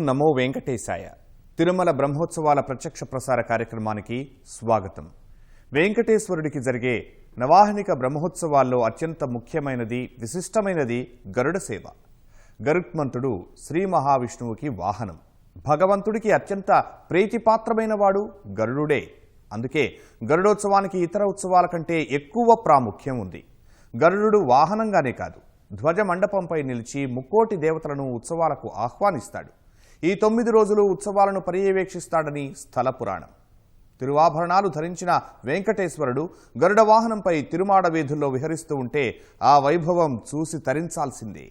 నమో వెంకటేశాయ. తిరుమల బ్రహ్మోత్సవాల ప్రత్యక్ష ప్రసార కార్యక్రమానికి స్వాగతం. వెంకటేశ్వరుడికి జరిగే నవాహనిక బ్రహ్మోత్సవాల్లో అత్యంత ముఖ్యమైనది, విశిష్టమైనది గరుడ సేవ. గరుత్మంతుడు శ్రీ మహావిష్ణువుకి వాహనం. భగవంతుడికి అత్యంత ప్రీతిపాత్రమైన వాడు గరుడుడే. అందుకే గరుడోత్సవానికి ఇతర ఉత్సవాల కంటే ఎక్కువ ప్రాముఖ్యం ఉంది. గరుడు వాహనంగానే కాదు, ధ్వజ మండపంపై నిలిచి ముక్కోటి దేవతలను ఉత్సవాలకు ఆహ్వానిస్తాడు. ఈ 9 రోజులు ఉత్సవాలను పర్యవేక్షిస్తాడని స్థల పురాణం. తిరువాభరణాలు ధరించిన వెంకటేశ్వరుడు గరుడ వాహనంపై తిరుమాడ వీధుల్లో విహరిస్తూ ఉంటే ఆ వైభవం చూసి తరించాల్సిందే.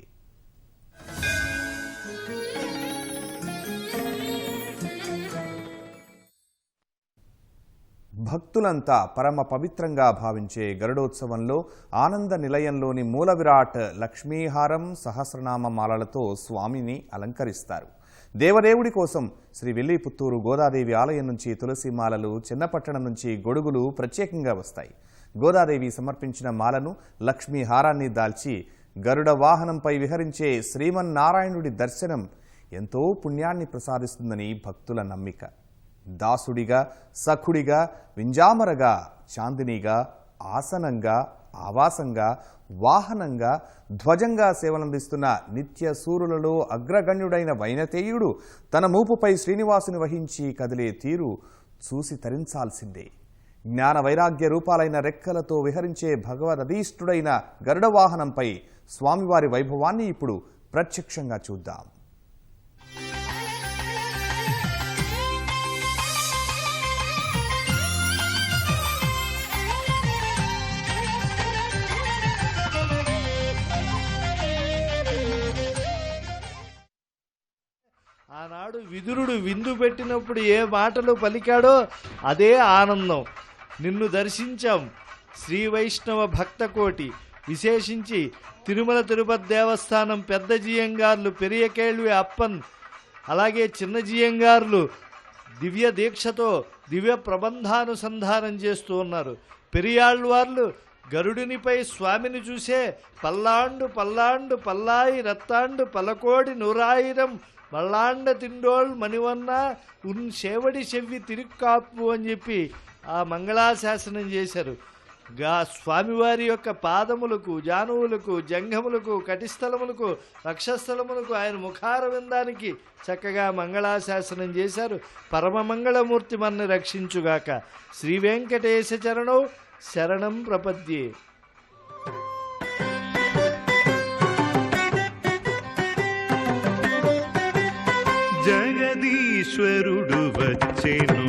భక్తులంతా పరమ పవిత్రంగా భావించే గరుడోత్సవంలో ఆనంద నిలయంలోని మూల విరాట్ లక్ష్మీహారం సహస్రనామ మాలలతో స్వామిని అలంకరిస్తారు. దేవదేవుడి కోసం శ్రీ విల్లిపుత్తూరు గోదాదేవి ఆలయం నుంచి తులసిమాలలు, చిన్నపట్టణం నుంచి గొడుగులు ప్రత్యేకంగా వస్తాయి. గోదాదేవి సమర్పించిన మాలను, లక్ష్మీహారాన్ని దాల్చి గరుడ వాహనంపై విహరించే శ్రీమన్నారాయణుడి దర్శనం ఎంతో పుణ్యాన్ని ప్రసాదిస్తుందని భక్తుల నమ్మిక. దాసుడిగా, సఖుడిగా, వింజామరగా, చాందినిగా, ఆసనంగా, ఆవాసంగా, వాహనంగా, ధ్వజంగా సేవలందిస్తున్న నిత్య సూరులలో అగ్రగణ్యుడైన వైనతేయుడు తన మూపుపై శ్రీనివాసుని వహించి కదిలే తీరు చూసి తరించాల్సిందే. జ్ఞాన వైరాగ్య రూపాలైన రెక్కలతో విహరించే భగవదధీష్ఠుడైన గరుడ వాహనంపై స్వామివారి వైభవాన్ని ఇప్పుడు ప్రత్యక్షంగా చూద్దాం. ఆనాడు విదురుడు విందు పెట్టినప్పుడు ఏ మాటలు పలికాడో అదే ఆనందం. నిన్ను దర్శించాం శ్రీ వైష్ణవ భక్త కోటి. విశేషించి తిరుమల తిరుపతి దేవస్థానం పెద్ద జియంగార్లు పెరియ కేళ్వి అప్పన్, అలాగే చిన్న జియంగార్లు దివ్య దీక్షతో దివ్య ప్రబంధానుసంధానం చేస్తూ ఉన్నారు. పెరియాళ్వార్లు గరుడినిపై స్వామిని చూసే పల్లాండు పల్లాండు పల్లాయి రత్తాండు పలకోడి నూరాయిరం మళ్ళాండ తిండోల్ మణివన్న ఉన్ సేవడి చెవ్వి తిరుక్కాపు అని చెప్పి ఆ మంగళాశాసనం చేశారు. స్వామివారి యొక్క పాదములకు, జానువులకు, జంఘములకు, కటిస్థలములకు, వక్షస్థలములకు, ఆయన ముఖార విందానికి చక్కగా మంగళాశాసనం చేశారు. పరమమంగళమూర్తి మన్ని రక్షించుగాక. శ్రీ వెంకటేశ చరణౌ శరణం ప్రపద్యే. జగదీశ్వరుడు వచ్చెను,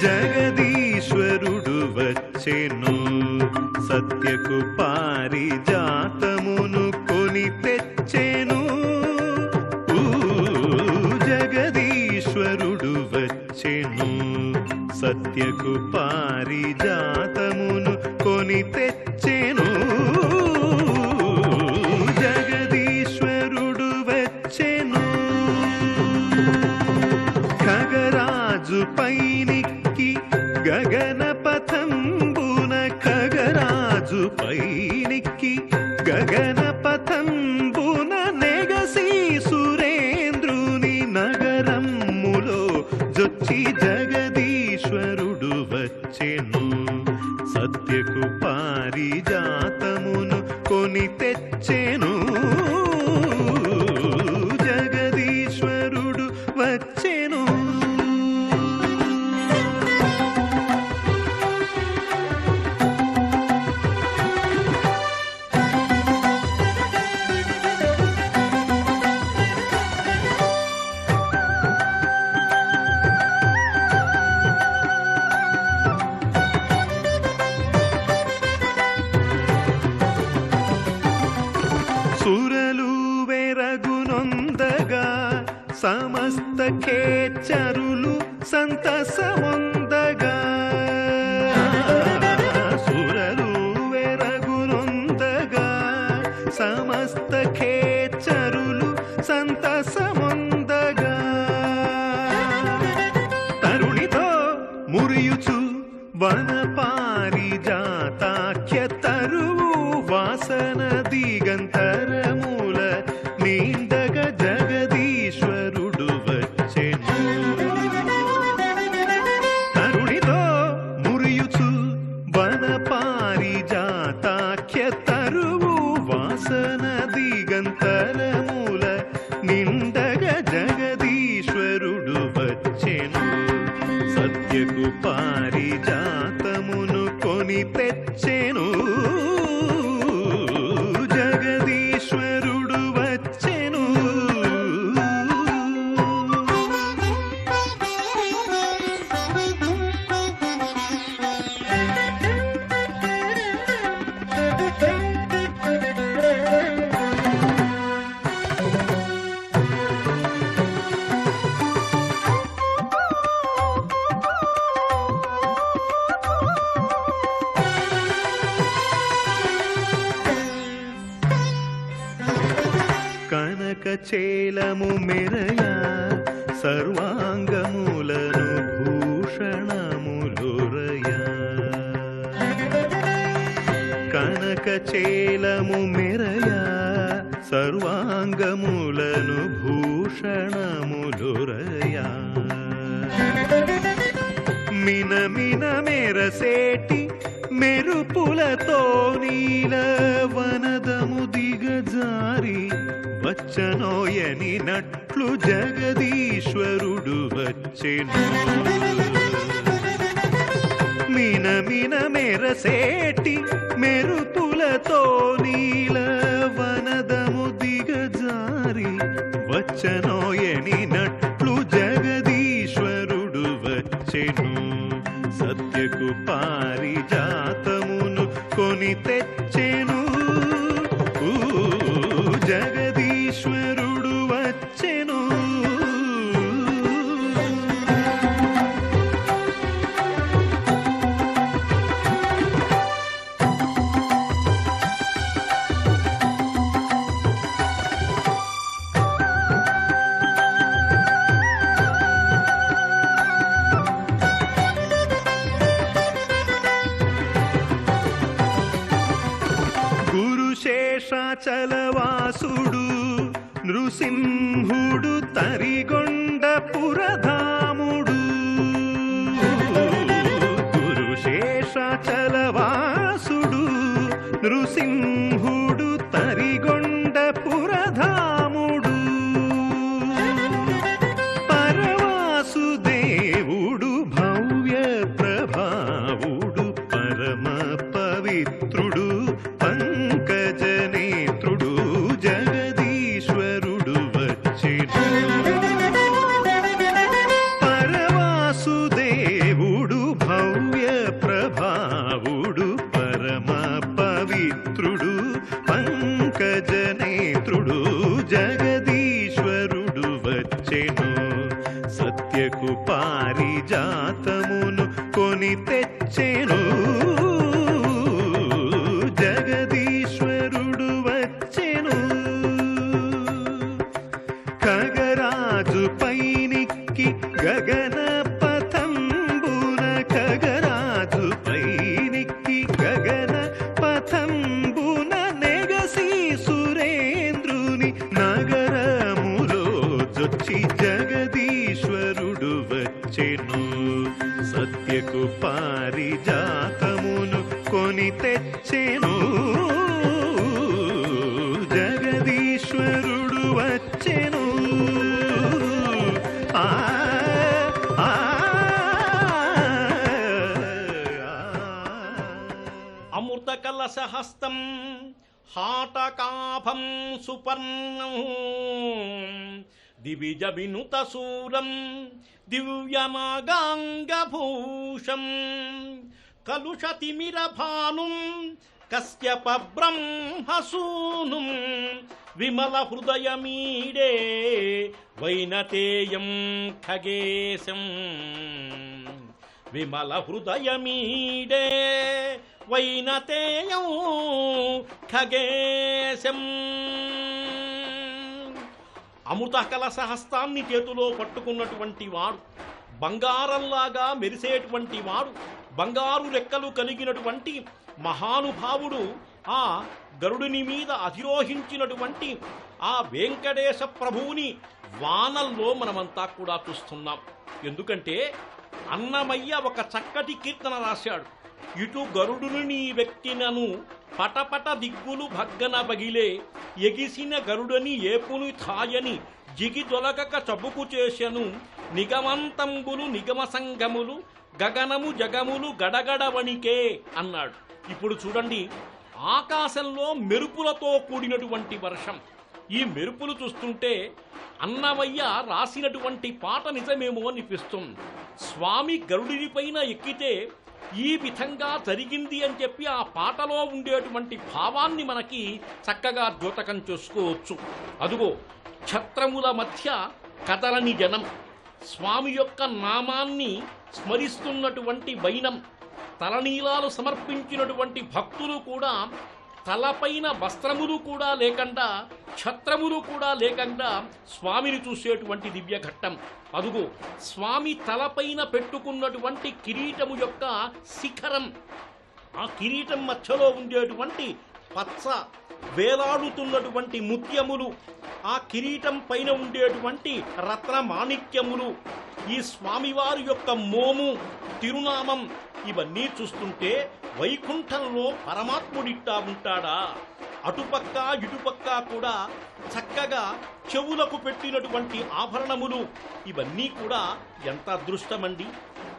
జగదీశ్వరుడు వచ్చెను, సత్యకు పారిజాతమును కొని తెచ్చెను. జగదీశ్వరుడు వచ్చెను, సత్యకు పారిజాతమును కొని తెచ్చెను. పైనికి గగన పథంబున, ఖగరాజు పైనికి గగన పథంబున, నెగసి సురేంద్రుని నగరములో జొచ్చి జగదీశ్వరుడు వచ్చెను, సత్యకు పారిజాతమును కొని తెచ్చెను. జగదీశ్వరుడు వచ్చెను. సురలు వెరగునొందగా, సమస్త ఖేచరులు సంతసమొందగా, సురలు వెరగునొందగా, సమస్త ఖేచరులు సంతసమొందగా, తరుణితో మురియుచు వన పారిజాతాఖ్య తరువు వాసన దిగంతరముల నీందగ జగ కొని తెచ్చెను జగదీశ్వరుడు వచ్చెను. కనకచేలము మెరయా సర్వాంగములను భూషణములురయా. కనకచేలము మెరయా సర్వాంగములను భూషణములురయా. మినమిన మెరసేటి మెరుపులతో నీల వనదము దిగజారి వచ్చనోయని నట్లు జగదీశ్వరుడు వచ్చెను. మినమిన మెరసేటి మెరుపులతో నీల వనదము దిగజారి వచ్చనోయని నట్లు జగదీశ్వరుడు వచ్చెను. సత్యకు పారిజాతమును కొని తెచ్చెను జగదీశ్వరుడు వచ్చెను. శేషాచలవాసుడు నృసింహుడు తరిగొండ పురధాముడు. గురు శేషాచలవాసుడు నృసింహుడు తరిగొండ పురధాముడు. పరవాసుదేవుడు భవ్య ప్రభావుడు పరమ పవిత్రుడు పంకజనేత్రుడు జగదీశ్వరుడు వచ్చెను. పరవాసుదేవుడు భవ్య ప్రభావుడు పరమ పవిత్రుడు పంకజనేత్రుడు జగదీశ్వరుడు వచ్చెను. సత్యకు పారిజాతమును కొని తెచ్చెను జగదీశ్వరుడు వచ్చెను. ఖగరాజు పైనిక్కి గగన పథంబున ఖగరాజు పైనిక్కి గగన పథంబున నెగసి సురేంద్రుని నగరములో జొచ్చి జగదీశ్వరుడు వచ్చెను. సత్యకు పారిజాతమును కొని తెచ్చెను జగదీశ్వరుడు వచ్చెను. అమృత కలశహస్తం హాటకాభం సుపర్ణం దివిజ వినుత శూరం దివ్యనాగాంగభూషం కలుషతిమిరభానుం కశ్యప బ్రహ్మసూనుం విమల హృదయమీడే వైనతేయం ఖగేశం. విమల హృదయమీడే వైనతేయం ఖగేశం. అమృత కలశహస్తాన్ని చేతిలో పట్టుకున్నటువంటి వాడు, బంగారంలాగా మెరిసేటువంటి వాడు, బంగారు రెక్కలు కలిగినటువంటి మహానుభావుడు, ఆ గరుడుని మీద అధిరోహించినటువంటి ఆ వెంకటేశ ప్రభువుని వానల్లో మనమంతా కూడా చూస్తున్నాం. ఎందుకంటే అన్నమయ్య ఒక చక్కటి కీర్తన రాశాడు. ఇటు గరుడును నీ వ్యక్తినను పటపట దిగ్గులు భగ్గన బగిలే ఎగిసిన గరుడని ఏపును థాయని జిగి దొలగక చబుకు చేసెను నిగమంతంబులు నిగమ సంగములు గగనము జగములు గడగడ వణికే అన్నాడు. ఇప్పుడు చూడండి, ఆకాశంలో మెరుపులతో కూడినటువంటి వర్షం. ఈ మెరుపులు చూస్తుంటే అన్నమయ్య రాసినటువంటి పాట నిజమేమో అనిపిస్తుంది. స్వామి గరుడిపైన ఎక్కితే ఈ విధంగా జరిగింది అని చెప్పి ఆ పాటలో ఉండేటువంటి భావాన్ని మనకి చక్కగా ద్యోతకం చేసుకోవచ్చు. అదుగో ఛత్రముల మధ్య కదలని జనం, స్వామి యొక్క నామాన్ని స్మరిస్తున్నటువంటి వైనం, తలనీలాలు సమర్పించినటువంటి భక్తులు కూడా తలపైన వస్త్రములు కూడా లేకుండా, ఛత్రములు కూడా లేకుండా స్వామిని చూసేటువంటి దివ్య ఘట్టం. అదుగో స్వామి తలపైన పెట్టుకున్నటువంటి కిరీటము యొక్క శిఖరం, ఆ కిరీటం మధ్యలో ఉండేటువంటి పచ్చ వేలాడుతున్నటువంటి ముత్యములు, ఆ కిరీటం పైన ఉండేటువంటి రత్న మాణిక్యములు, ఈ స్వామివారి యొక్క మోము, తిరునామం, ఇవన్నీ చూస్తుంటే వైకుంఠంలో పరమాత్ముడిట్టా ఉంటాడా? అటుపక్క ఇటుపక్క కూడా చక్కగా చెవులకు పెట్టినటువంటి ఆభరణములు, ఇవన్నీ కూడా ఎంత అదృష్టమండి.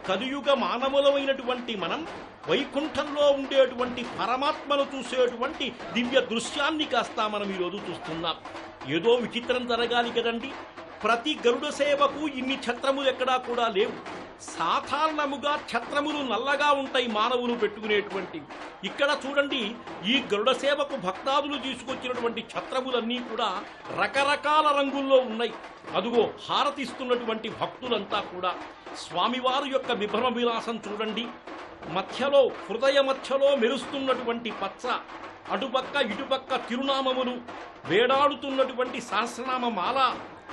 కలియుగ మానవులమైనటువంటి మనం వైకుంఠంలో ఉండేటువంటి పరమాత్మను చూసేటువంటి దివ్య దృశ్యాన్ని కాస్త మనం ఈరోజు చూస్తున్నాం. ఏదో విచిత్రం జరగాలి కదండి. ప్రతి గరుడ సేవకు ఇన్ని ఛత్రములు ఎక్కడా కూడా లేవు. సాధారణముగా ఛత్రములు నల్లగా ఉంటాయి మానవులు పెట్టుకునేటువంటి. ఇక్కడ చూడండి, ఈ గరుడ సేవకు భక్తాదులు తీసుకొచ్చినటువంటి ఛత్రములన్నీ కూడా రకరకాల రంగుల్లో ఉన్నాయి. అదుగో హారతిస్తున్నటువంటి భక్తులంతా కూడా స్వామివారి యొక్క విభ్రమ విలాసం చూడండి. మధ్యలో హృదయ మధ్యలో మెరుస్తున్నటువంటి పచ్చ, అటుపక్క ఇటుపక్క తిరునామములు, వేడాడుతున్నటువంటి సహస్రనామ మాల,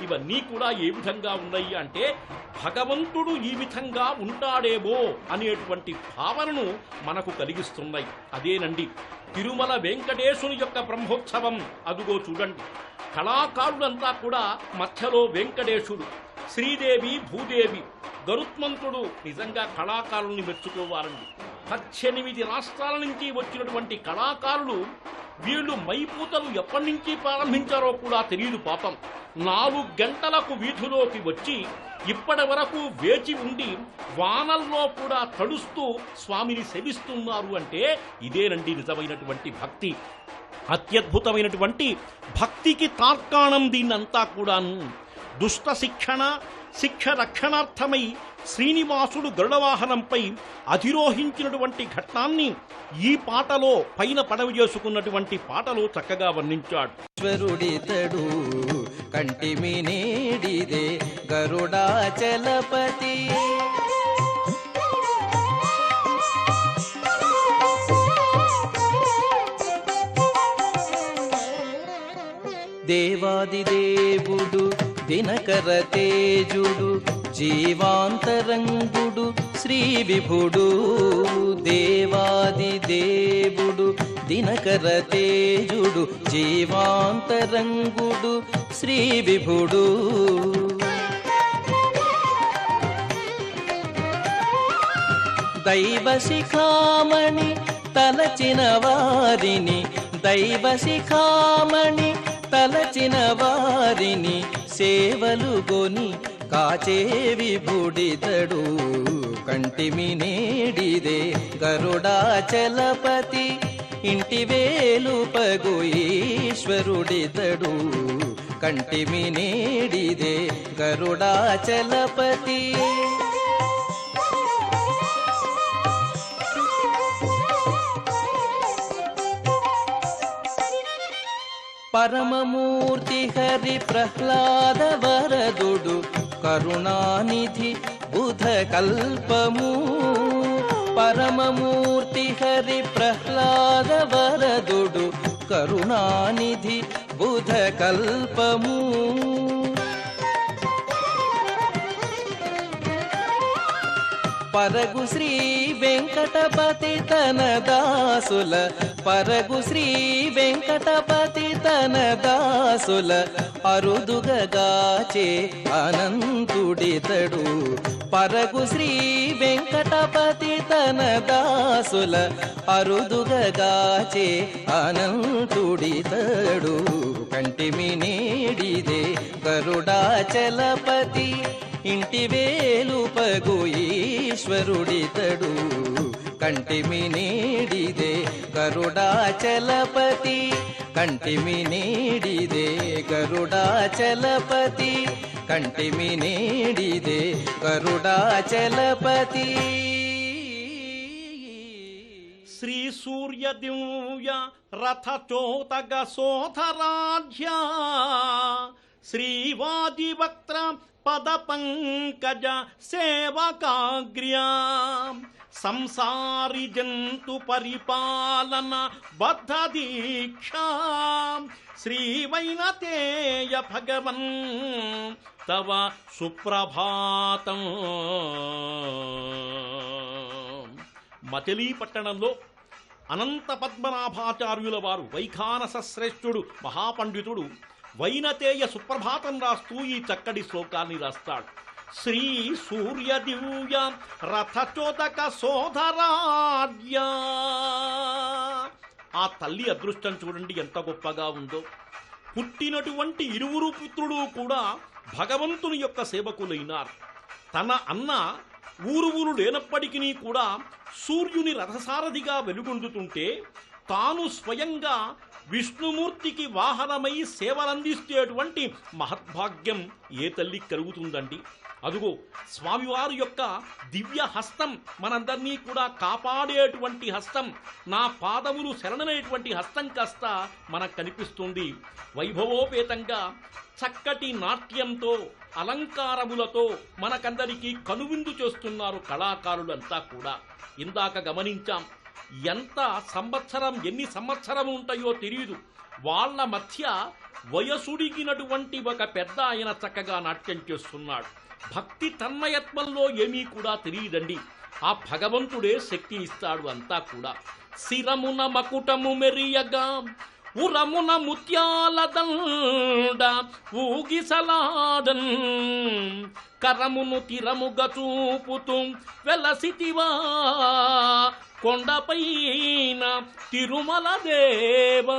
ఇవన్నీ కూడా ఏ విధంగా ఉన్నాయి అంటే భగవంతుడు ఈ విధంగా ఉంటాడేమో అనేటువంటి భావనను మనకు కలిగిస్తున్నాయి. అదేనండి తిరుమల వెంకటేశుని యొక్క బ్రహ్మోత్సవం. అదుగో చూడండి, కళాకారులంతా కూడా మధ్యలో వెంకటేశుడు, శ్రీదేవి, భూదేవి, గరుత్మంతుడు. నిజంగా కళాకారుల్ని మెచ్చుకోవాలండి. 18 రాష్ట్రాల నుంచి వచ్చినటువంటి కళాకారులు, వీళ్ళు మైపూతలు ఎప్పటి నుంచి ప్రారంభించారో కూడా తెలియదు పాపం. 4 గంటలకు వీధిలోకి వచ్చి ఇప్పటి వరకు వేచి ఉండి వానల్లో కూడా తడుస్తూ స్వామిని సేవిస్తున్నారు అంటే ఇదేనండి నిజమైనటువంటి భక్తి. అత్యద్భుతమైనటువంటి భక్తికి తార్కాణం దీన్నంతా కూడాను. దుష్ట శిక్ష రక్షణార్థమై శ్రీనివాసుడు గరుడవాహనంపై అధిరోహించినటువంటి ఘట్టాన్ని ఈ పాటలో పైన పడవ చేసుకున్నటువంటి పాటలో చక్కగా వర్ణించాడు. ఈశ్వరుడితడు కంటిమి నేడిదే గరుడాచలపతి. దేవాదిదేవుడు దినకర తేజుడు జీవాంతరంగుడు శ్రీ విభుడు. దేవాదిదేవుడు దినకర తేజుడు జీవాంతరంగుడు శ్రీ విభుడు. దైవ శిఖామణి తలచిన వారిని, దైవ శిఖామణి తలచిన వారిని సేవలు గొని కాచే విభుడితడు కంటిమి నేడిదే గరుడాచలపతి. ఇంటి వేలు పగు ఈశ్వరుడితడు కంటిమి నేడిదే గరుడాచలపతి. పరమమూర్తి హరి ప్రహ్లాద వరదుడు కరుణానిధి బుధ కల్పము. పరమమూర్తి హరి ప్రహ్లాద వరదుడు కరుణానిధి బుధ కల్పము. పరగు శ్రీ వెంకటపతి తన దాసుల, పరగు శ్రీ వెంకటపతి తన దాసుల అరుదుగాచే అనంతుడితడు. పరగు శ్రీ వెంకటపతి తన దాసుల అరుదుగాచే అనంతుడితడు కంటిమి నేడిదే గరుడాచలపతి. ఇంటి వేలుపగు ఈశ్వరుడితడు కంటిమి నీడిదే గరుడాచలపతి కంటిమి నీడిదే గరుడాచలపతి కంటిమి నీడిదే గరుడాచలపతి శ్రీ సూర్య దివ్య రథ చోతగ సోధరాధ్య శ్రీవాది వక్త్ర పద పంకజ సేవకాగ్ర్యా సంసారి జంతు పరిపాలన బద్ధ దీక్షా శ్రీ వైనతేయ భగవన్ తవ సుప్రభాతం. మచిలీపట్టణంలో అనంత పద్మనాభాచార్యుల వారు వైఖానస శ్రేష్ఠుడు మహాపండితుడు వైనతేయ సుప్రభాతం రాస్తూ ఈ చక్కటి శ్లోకాన్ని రాస్తాడు. శ్రీ సూర్య దివ్య రథచోదక సోదరాడ్య. ఆ తల్లి అదృష్టం చూడండి ఎంత గొప్పగా ఉందో. పుట్టినటువంటి ఇరువురు పుత్రులు కూడా భగవంతుని యొక్క సేవకులైనారు. తన అన్న ఊరు లేనప్పటికీ కూడా సూర్యుని రథసారథిగా వెలుగొందుతుంటే తాను స్వయంగా విష్ణుమూర్తికి వాహనమై సేవలందిస్తేటువంటి మహద్భాగ్యం ఏ తల్లికి కలుగుతుందండి. అదుగో స్వామివారి యొక్క దివ్య హస్తం మనందరినీ కూడా కాపాడేటువంటి హస్తం, నా పాదములు శరణనేటువంటి హస్తం కాస్త మనకు కనిపిస్తుంది. వైభవోపేతంగా చక్కటి నాట్యంతో అలంకారములతో మనకందరికీ కనువిందు చేస్తున్నారు కళాకారులంతా కూడా. ఇందాక గమనించాం, ఎంత సంవత్సరం ఎన్ని సంవత్సరం ఉంటాయో తెలియదు, వాళ్ళ మధ్య వయసుడిగినటువంటి ఒక పెద్ద ఆయన చక్కగా నాట్యం చేస్తున్నాడు. భక్తి తన్మయత్వంలో ఏమీ కూడా తెలియదండి. ఆ భగవంతుడే శక్తి ఇస్తాడు అంతా కూడా. శిరమున మకుటము మెరియగా ఉరమున ముత్యాల దండ ఊగిసలాడన్ కరమును తిరముగా చూపుతూ వెలసితివా కొండపైన తిరుమల దేవా.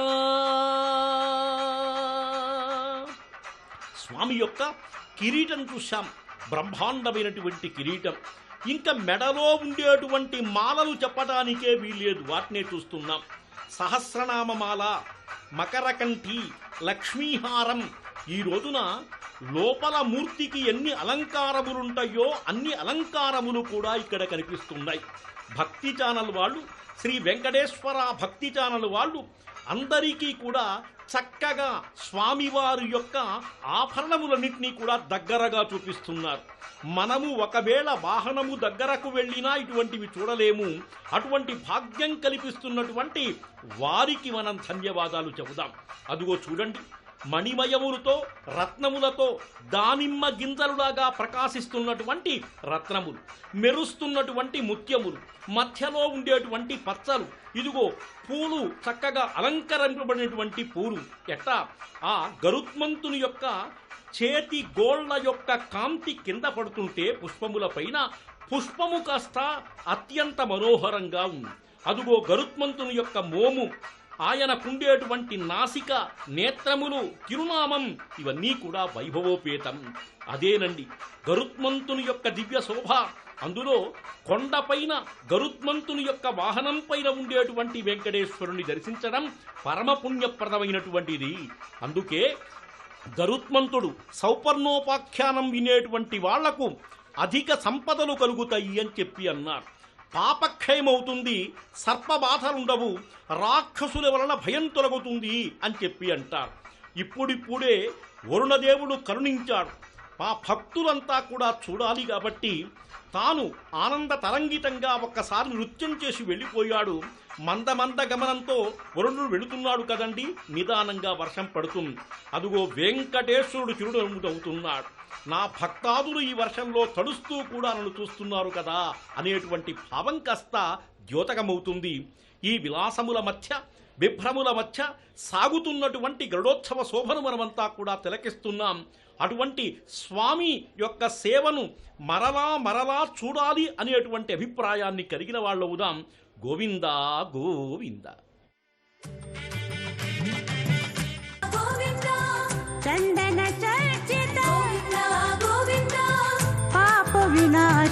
స్వామి యొక్క కిరీటం చూశాం, బ్రహ్మాండమైనటువంటి కిరీటం. ఇంకా మెడలో ఉండేటువంటి మాలలు చెప్పడానికే వీల్లేదు, వాటినే చూస్తున్నాం. సహస్రనామమాల, మకరకంఠి, లక్ష్మీహారం. ఈ రోజున లోపల మూర్తికి ఎన్ని అలంకారములుంటాయో అన్ని అలంకారములు కూడా ఇక్కడ కనిపిస్తున్నాయి. భక్తి ఛానల్ వాళ్ళు, శ్రీ వెంకటేశ్వర భక్తి ఛానల్ వాళ్ళు అందరికీ కూడా చక్కగా స్వామివారి యొక్క ఆభరణములన్నింటినీ కూడా దగ్గరగా చూపిస్తున్నారు. మనము ఒకవేళ వాహనము దగ్గరకు వెళ్ళినా ఇటువంటివి చూడలేము. అటువంటి భాగ్యం కల్పిస్తున్నటువంటి వారికి మనం ధన్యవాదాలు చెబుదాం. అదిగో చూడండి, మణిమయములతో రత్నములతో దానిమ్మ గింజలులాగా ప్రకాశిస్తున్నటువంటి రత్నములు, మెరుస్తున్నటువంటి ముత్యములు, మధ్యలో ఉండేటువంటి పచ్చలు, ఇదిగో పూలు, చక్కగా అలంకరింపబడినటువంటి పూలు. ఎట్టా ఆ గరుత్మంతుని యొక్క చేతి గోళ్ల యొక్క కాంతి కింద పడుతుంటే పుష్పముల పైన పుష్పము కాస్త అత్యంత మనోహరంగా ఉంది. అదుగో గరుత్మంతుని యొక్క మోము, ఆయనకుండేటువంటి నాసిక, నేత్రములు, తిరునామం, ఇవన్నీ కూడా వైభవోపేతం. అదేనండి గరుత్మంతుని యొక్క దివ్య శోభ. అందులో కొండపైన గరుత్మంతుని యొక్క వాహనం పైన ఉండేటువంటి వెంకటేశ్వరుని దర్శించడం పరమపుణ్యప్రదమైనటువంటిది. అందుకే గరుత్మంతుడు సౌపర్ణోపాఖ్యానం వినేటువంటి వాళ్లకు అధిక సంపదలు కలుగుతాయి అని చెప్పి అన్నారు. పాపక్షయమవుతుంది, సర్పబాధలుండవు, రాక్షసుల వలన భయం తొలగుతుంది అని చెప్పి అంటారు. ఇప్పుడిప్పుడే వరుణదేవుడు కరుణించాడు. ఆ భక్తులంతా కూడా చూడాలి కాబట్టి తాను ఆనంద తరంగితంగా ఒక్కసారి నృత్యం చేసి వెళ్ళిపోయాడు. మంద గమనంతో వరుణుడు వెళుతున్నాడు కదండి, నిదానంగా వర్షం పడుతుంది. అదుగో వెంకటేశ్వరుడు చిరునవ్వుతున్నాడు. నా భక్తాదులు ఈ వర్షంలో తడుస్తూ కూడా నన్ను చూస్తున్నారు కదా అనేటువంటి భావం కాస్త ద్యోతకమవుతుంది. ఈ విలాసముల మధ్య, విభ్రముల మధ్య సాగుతున్నటువంటి గరుడోత్సవ శోభను మనమంతా కూడా తిలకిస్తున్నాం. అటువంటి స్వామి యొక్క సేవను మరలా చూడాలి అనేటువంటి అభిప్రాయాన్ని కలిగిన వాళ్ళు అవుదాం. గోవింద గోవింద. చందన చర్చిత గోవింద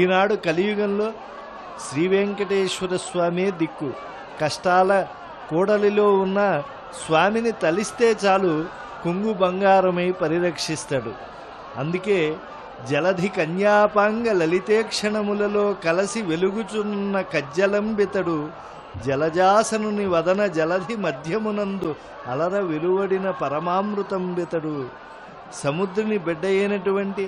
ఈనాడు కలియుగంలో శ్రీ వెంకటేశ్వర స్వామి దిక్కు. కష్టాల కూడలిలో ఉన్న స్వామిని తలిస్తే చాలు కొంగు బంగారమై పరిరక్షిస్తాడు. అందుకే జలధి కన్యాపాంగ లలితేక్షణములలో కలసి వెలుగుచున్న కజ్జలంబితడు జలజాసనుని వదన జలధి మధ్యమునందు అలర వెలువడిన పరమామృతంబితడు. సముద్రుని బిడ్డ అయినటువంటి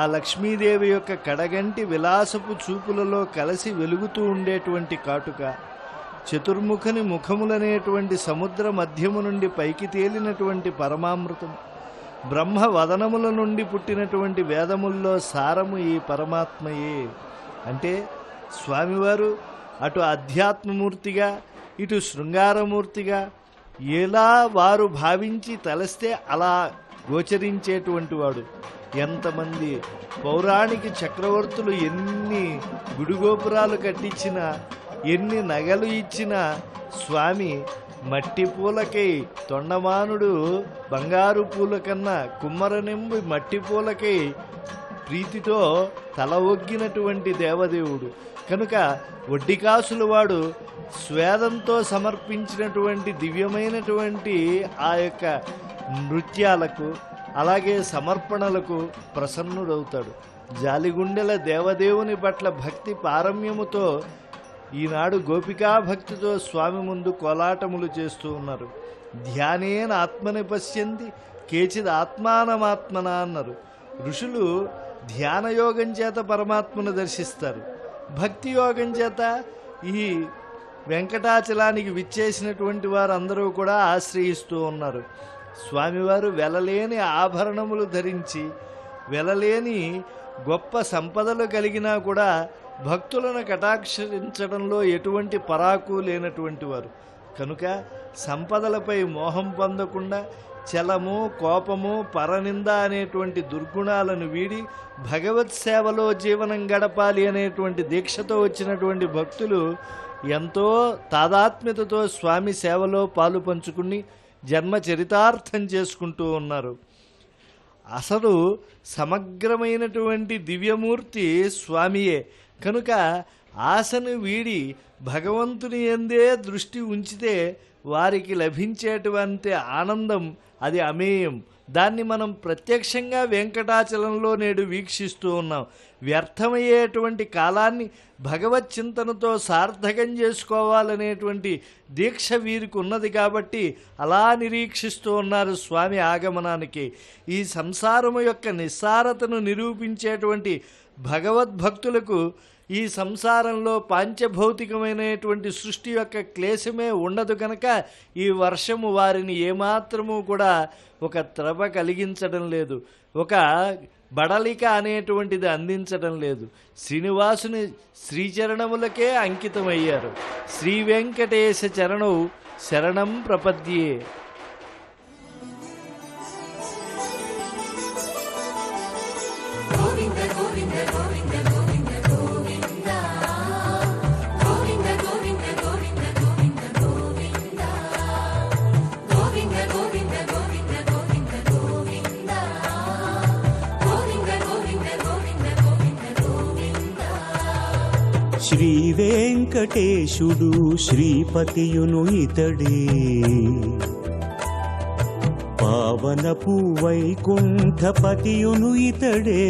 ఆ లక్ష్మీదేవి యొక్క కడగంటి విలాసపు చూపులలో కలిసి వెలుగుతూ ఉండేటువంటి కాటుక, చతుర్ముఖని ముఖములనేటువంటి సముద్ర మధ్యము నుండి పైకి తేలినటువంటి పరమామృతం, బ్రహ్మ వదనముల నుండి పుట్టినటువంటి వేదముల్లో సారము ఈ పరమాత్మయే. అంటే స్వామివారు అటు అధ్యాత్మమూర్తిగా ఇటు శృంగారమూర్తిగా ఎలా వారు భావించి తలస్తే అలా గోచరించేటువంటి వాడు. ఎంతమంది పౌరాణిక చక్రవర్తులు ఎన్ని గుడిగోపురాలు కట్టించినా, ఎన్ని నగలు ఇచ్చినా స్వామి మట్టి పూలకై, తొండమానుడు బంగారు పూల కన్నా కుమ్మరనెంబు మట్టి పూలకై ప్రీతితో తల ఒగ్గినటువంటి దేవదేవుడు. కనుక వడ్డికాసుల వాడు స్వేదంతో సమర్పించినటువంటి దివ్యమైనటువంటి ఆ యొక్క నృత్యాలకు అలాగే సమర్పణలకు ప్రసన్నుడవుతాడు. జాలిగుండెల దేవదేవుని పట్ల భక్తి పారమ్యముతో ఈనాడు గోపికా భక్తితో స్వామి ముందు కోలాటములు చేస్తూ ఉన్నారు. ధ్యానేన ఆత్మని పశ్యంతి కేచిద్ ఆత్మానమాత్మన అన్నారు. ఋషులు ధ్యానయోగం చేత పరమాత్మను దర్శిస్తారు, భక్తి యోగం చేత ఈ వెంకటాచలానికి విచ్చేసినటువంటి వారందరూ కూడా ఆశ్రయిస్తూ ఉన్నారు. స్వామివారు వెలలేని ఆభరణములు ధరించి, వెలలేని గొప్ప సంపదలు కలిగినా కూడా భక్తులను కటాక్షించడంలో ఎటువంటి పరాకు లేనటువంటి వారు. కనుక సంపదలపై మోహం పొందకుండా చలము, కోపము, పరనింద అనేటువంటి దుర్గుణాలను వీడి భగవత్ సేవలో జీవనం గడపాలి అనేటువంటి దీక్షతో వచ్చినటువంటి భక్తులు ఎంతో తాదాత్మ్యతతో స్వామి సేవలో పాలు పంచుకుని జన్మ చరితార్థం చేసుకుంటూ ఉన్నారు. అసలు సమగ్రమైనటువంటి దివ్యమూర్తి స్వామియే. కనుక ఆశను వీడి భగవంతుని యందే దృష్టి ఉంచితే వారికి లభించేటువంటి ఆనందం అది అమేయం. దాన్ని మనం ప్రత్యక్షంగా వెంకటాచలంలో నేడు వీక్షిస్తూ ఉన్నాం. వ్యర్థమయ్యేటువంటి కాలాన్ని భగవత్ చింతనతో సార్థకం చేసుకోవాలనేటువంటి దీక్ష వీరికి ఉన్నది కాబట్టి అలా నిరీక్షిస్తూ ఉన్నారు స్వామి ఆగమనానికి. ఈ సంసారము యొక్క నిస్సారతను నిరూపించేటువంటి భగవద్భక్తులకు ఈ సంసారంలో పాంచభౌతికమైనటువంటి సృష్టి యొక్క క్లేశమే ఉండదు కనుక ఈ వర్షము వారిని ఏమాత్రము కూడా ఒక త్రవ కలిగించడం లేదు, ఒక బడలిక అనేటువంటిది అందించడం లేదు. శ్రీనివాసుని శ్రీచరణములకే అంకితమయ్యారు. శ్రీ వెంకటేశ చరణౌ శరణం ప్రపద్యే. శ్రీ వెంకటేశుడు శ్రీపతియును ఇతడే, పావనపు వైకుంఠపతియును ఇతడే.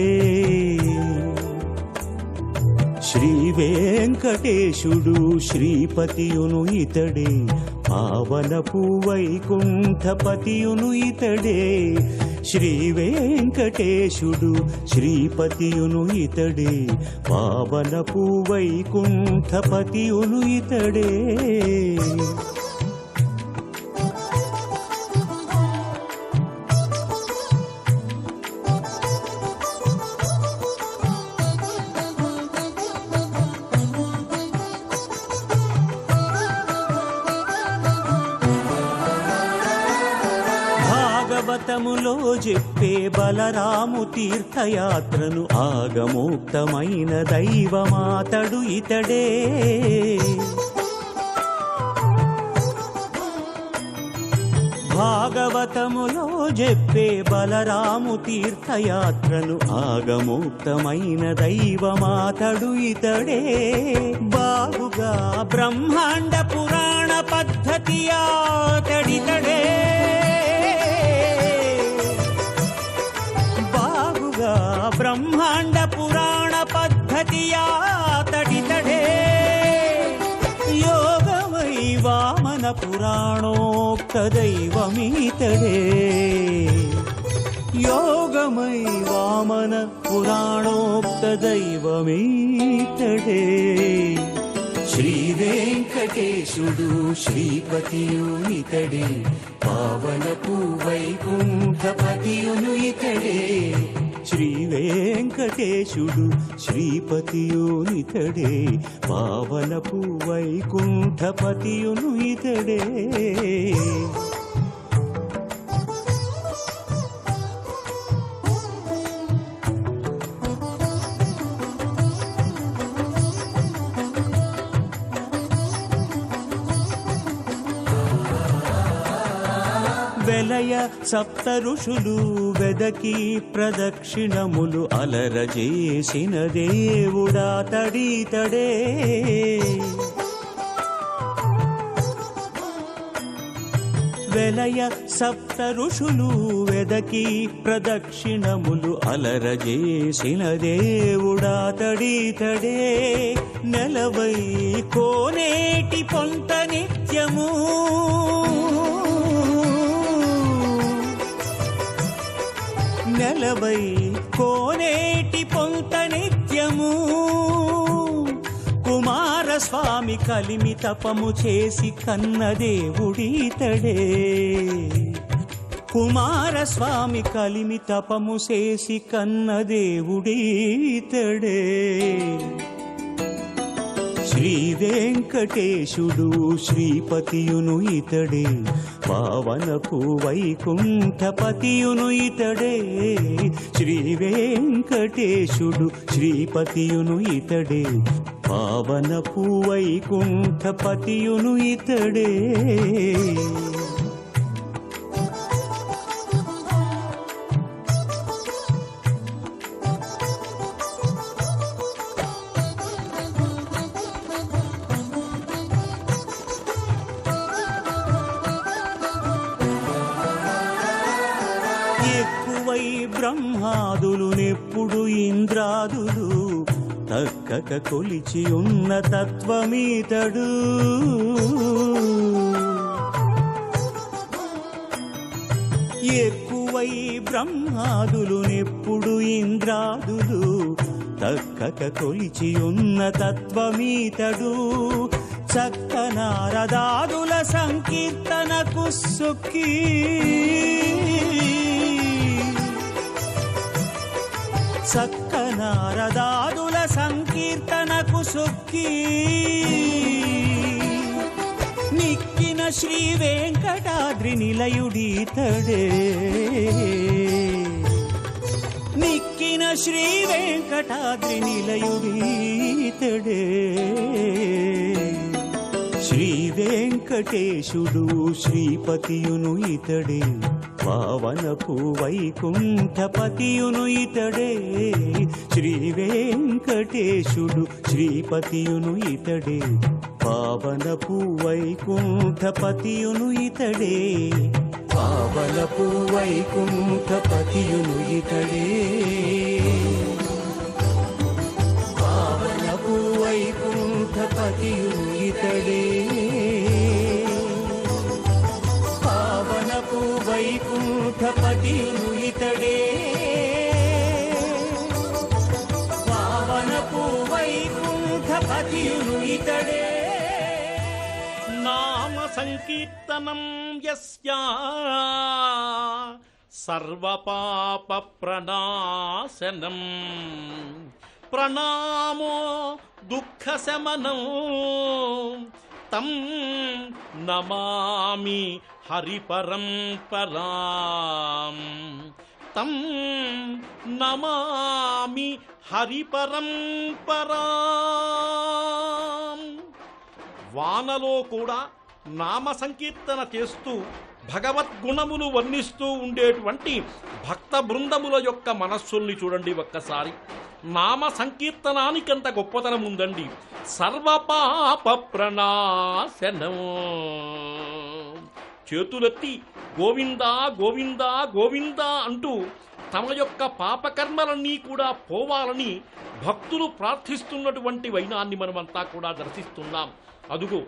శ్రీ వెంకటేశుడు శ్రీపతియును ఇతడే, పావనపు వైకుంఠపతియును ఇతడే. శ్రీ వెంకటేశుడు శ్రీపతియును ఇతడే, పావనపు వైకుంఠపతియును ఇతడే. భాగవతములో చెప్పే బలరాము తీర్థయాత్రను ఆగమోక్తమైన దైవమాతడు ఇతడే. భాగవత భాగవతములో చెప్పే బలరాము తీర్థయాత్రను ఆగమోక్తమైన దైవమాతడు ఇతడే. బాగుగా బ్రహ్మాండ పురాణ పద్ధతి అతడితడే. బాగుగా బ్రహ్మాండ పురాణ పద్ధతి అతడితడే. యోగమై వామన పురాణోక్త దైవమీతడే. యోగమై వామన పురాణోక్త దైవమీతడే. శ్రీ వెంకటేశుడు శ్రీపతియును ఇతడే. పావనపు వైకుంఠపతియును ఇతడే. శ్రీ వెంకటేశుడు శ్రీపతియును ఇతడే. పావనపు వైకుంఠపతియును ఇతడే. వెలయ సప్త ఋషులు వెదకి ప్రదక్షిణములు అలరజేసిన దేవుడా తడితడే. వెలయ సప్త ఋషులు వెదకి ప్రదక్షిణములు అలరజేసిన దేవుడా తడితడే. నెలవై కోనేటి పొంత నిత్యము నెలవై కోనేటి పొంత నిత్యము. కుమారస్వామి కలిమి తపము చేసి కన్న దేవుడితడే. కుమారస్వామి కలిమి తపము చేసి కన్న దేవుడితడే. శ్రీ వెంకటేశుడు శ్రీపతియును ఇతడే. పావనపు వైకుంఠపతియును ఇతడే. శ్రీ వెంకటేశుడు శ్రీపతియును ఇతడే. పావనపు వైకుంఠపతియును ఇతడే. ఎక్కువై బ్రహ్మాదులు నెప్పుడు ఇంద్రాదులు తక్కక కొలిచి ఉన్న తత్వమీతడు. ఎక్కువై బ్రహ్మాదులు నెప్పుడు ఇంద్రాదులు తక్కక కొలిచి ఉన్న తత్వమీతడు. చక్క నారదాదుల సంకీర్తనకు సొక్కి చక్క నారదాదుల సంకీర్తనకు సొక్కి నిక్కిన శ్రీ వెంకటాద్రి నిలయుడితడే. నిక్కిన శ్రీ వెంకటాద్రి నిలయుడితడే. శ్రీ వెంకటేశుడు శ్రీపతియును ఇతడే. పావనపు వైకుంఠపతియును ఇతడే. శ్రీ వెంకటేశుడు శ్రీపతియును ఇతడే. పావనపు వైకుంఠపతియును ఇతడే. పావనపు వైకుంఠపతియును ఇతడే. పావనపు వైకుంఠపతియును ఇతడే. పావనపు వైకుంఠపతియును ఇతడే. పావనపు వైకుంఠపతియును ఇతడే. నామ సంకీర్తనం యస్య సర్వపాప ప్రణాశనం ప్రణామో దుఃఖ శమనం తం నమామి హరిపరంపరాం. తం నమామి హరిపరంపరాం. వానలో కూడా నామ సంకీర్తన చేస్తూ భగవద్గుణములు వర్ణిస్తూ ఉండేటువంటి భక్త బృందముల యొక్క మనస్సుల్ని చూడండి ఒక్కసారి. నామ సంకీర్తనానికంత గొప్పతనం ఉందండి. సర్వపాప ప్రణాశనం. చేతులెత్తి గోవిందా గోవిందా గోవిందా అంటూ తమ యొక్క పాపకర్మలన్నీ కూడా పోవాలని భక్తులు ప్రార్థిస్తున్నటువంటి వైనాన్ని మనమంతా కూడా దర్శిస్తున్నాం. అదుగో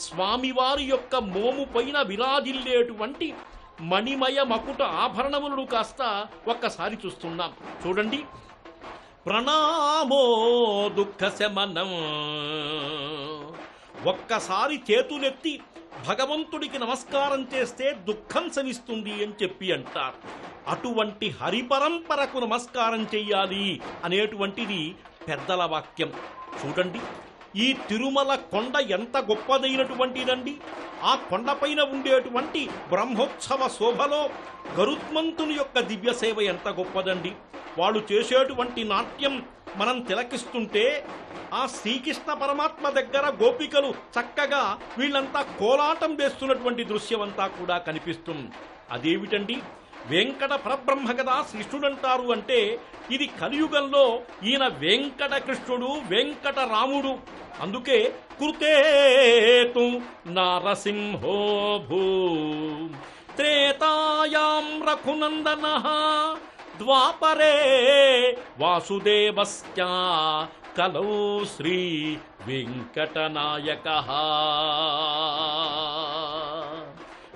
స్వామివారి యొక్క మోము పైన విరాజిల్లేటువంటి మణిమయ మకుట ఆభరణములను కాస్త ఒక్కసారి చూస్తున్నాం. చూడండి, ప్రణామో దుఃఖ శమనం. ఒక్కసారి చేతులెత్తి భగవంతుడికి నమస్కారం చేస్తే దుఃఖం శమిస్తుంది అని చెప్పి అంటారు. అటువంటి హరిపరంపరకు నమస్కారం చెయ్యాలి అనేటువంటిది పెద్దల వాక్యం. చూడండి, ఈ తిరుమల కొండ ఎంత గొప్పదైనటువంటిదండి. ఆ కొండపైన ఉండేటువంటి బ్రహ్మోత్సవ శోభలో గరుత్మంతుని యొక్క దివ్య సేవ ఎంత గొప్పదండి. వాళ్ళు చేసేటువంటి నాట్యం మనం తిలకిస్తుంటే ఆ శ్రీకృష్ణ పరమాత్మ దగ్గర గోపికలు చక్కగా వీళ్ళంతా కోలాటం వేస్తున్నటువంటి దృశ్యమంతా కూడా కనిపిస్తుంది. అదేమిటండి, వెంకట పరబ్రహ్మ కదా కృష్ణుడంటారు అంటే ఇది కలియుగంలో ఈయన వెంకట కృష్ణుడు, వెంకట రాముడు. అందుకే కృతేతు నారసింహో భూ త్రేతాయాం రఘునందనః ద్వాపరే వాసుదేవశ్చ కలౌ శ్రీ వెంకటనాయకః.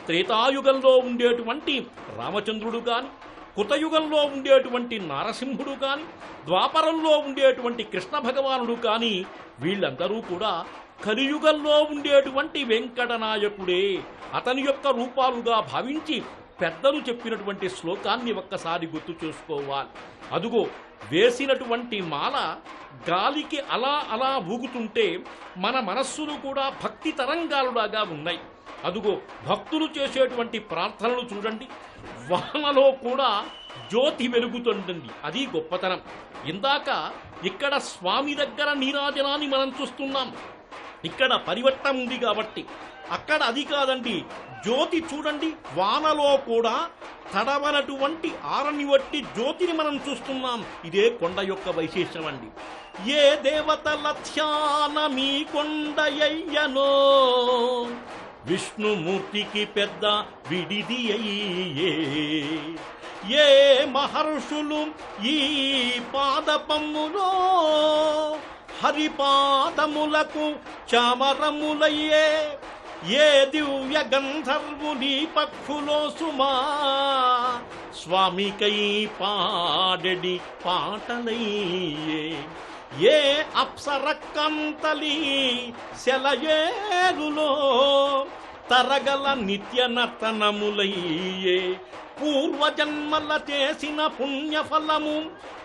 త్రేతాయుగంలో ఉండేటువంటి రామచంద్రుడు గాని, కృతయుగంలో ఉండేటువంటి నారసింహుడు కాని, ద్వాపరంలో ఉండేటువంటి కృష్ణ భగవానుడు కాని, వీళ్ళందరూ కూడా కలియుగంలో ఉండేటువంటి వెంకటనాయకుడే అతని యొక్క రూపాలుగా భావించి పెద్దలు చెప్పినటువంటి శ్లోకాన్ని ఒక్కసారి గుర్తు చేసుకోవాలి. అదుగో వేసినటువంటి మాల గాలికి అలా అలా ఊగుతుంటే మన మనస్సులు కూడా భక్తి తరంగాలులాగా ఉన్నాయి. అదుగో భక్తులు చేసేటువంటి ప్రార్థనలు చూడండి, వానలో కూడా జ్యోతి వెలుగుతుంటుంది. అది గొప్పతనం. ఇందాక ఇక్కడ స్వామి దగ్గర నీరాజనాన్ని మనం చూస్తున్నాం, ఇక్కడ పరివట్టం ఉంది కాబట్టి. అక్కడ అది కాదండి, జ్యోతి చూడండి, వానలో కూడా తడవనటువంటి ఆరని వట్టి జ్యోతిని మనం చూస్తున్నాం. ఇదే కొండ యొక్క వైశేషం అండి. ఏ దేవతల ధ్యానమీ కొండయ్యనో విష్ణుమూర్తికి పెద్ద విడిది అయ్యే, ఏ మహర్షులు ఈ పాదపమ్ములో హరిపాదములకు చామరములయ్యే, ఏ దివ్య గంధర్వుని పక్షులో సుమా స్వామికై పాడెడి పాటలయ్యే, ఏ అప్సర కంతలి సెలయేరులో తరగల నిత్య నర్తనములయ్యే, పూర్వజన్మల చేసిన పుణ్యఫలము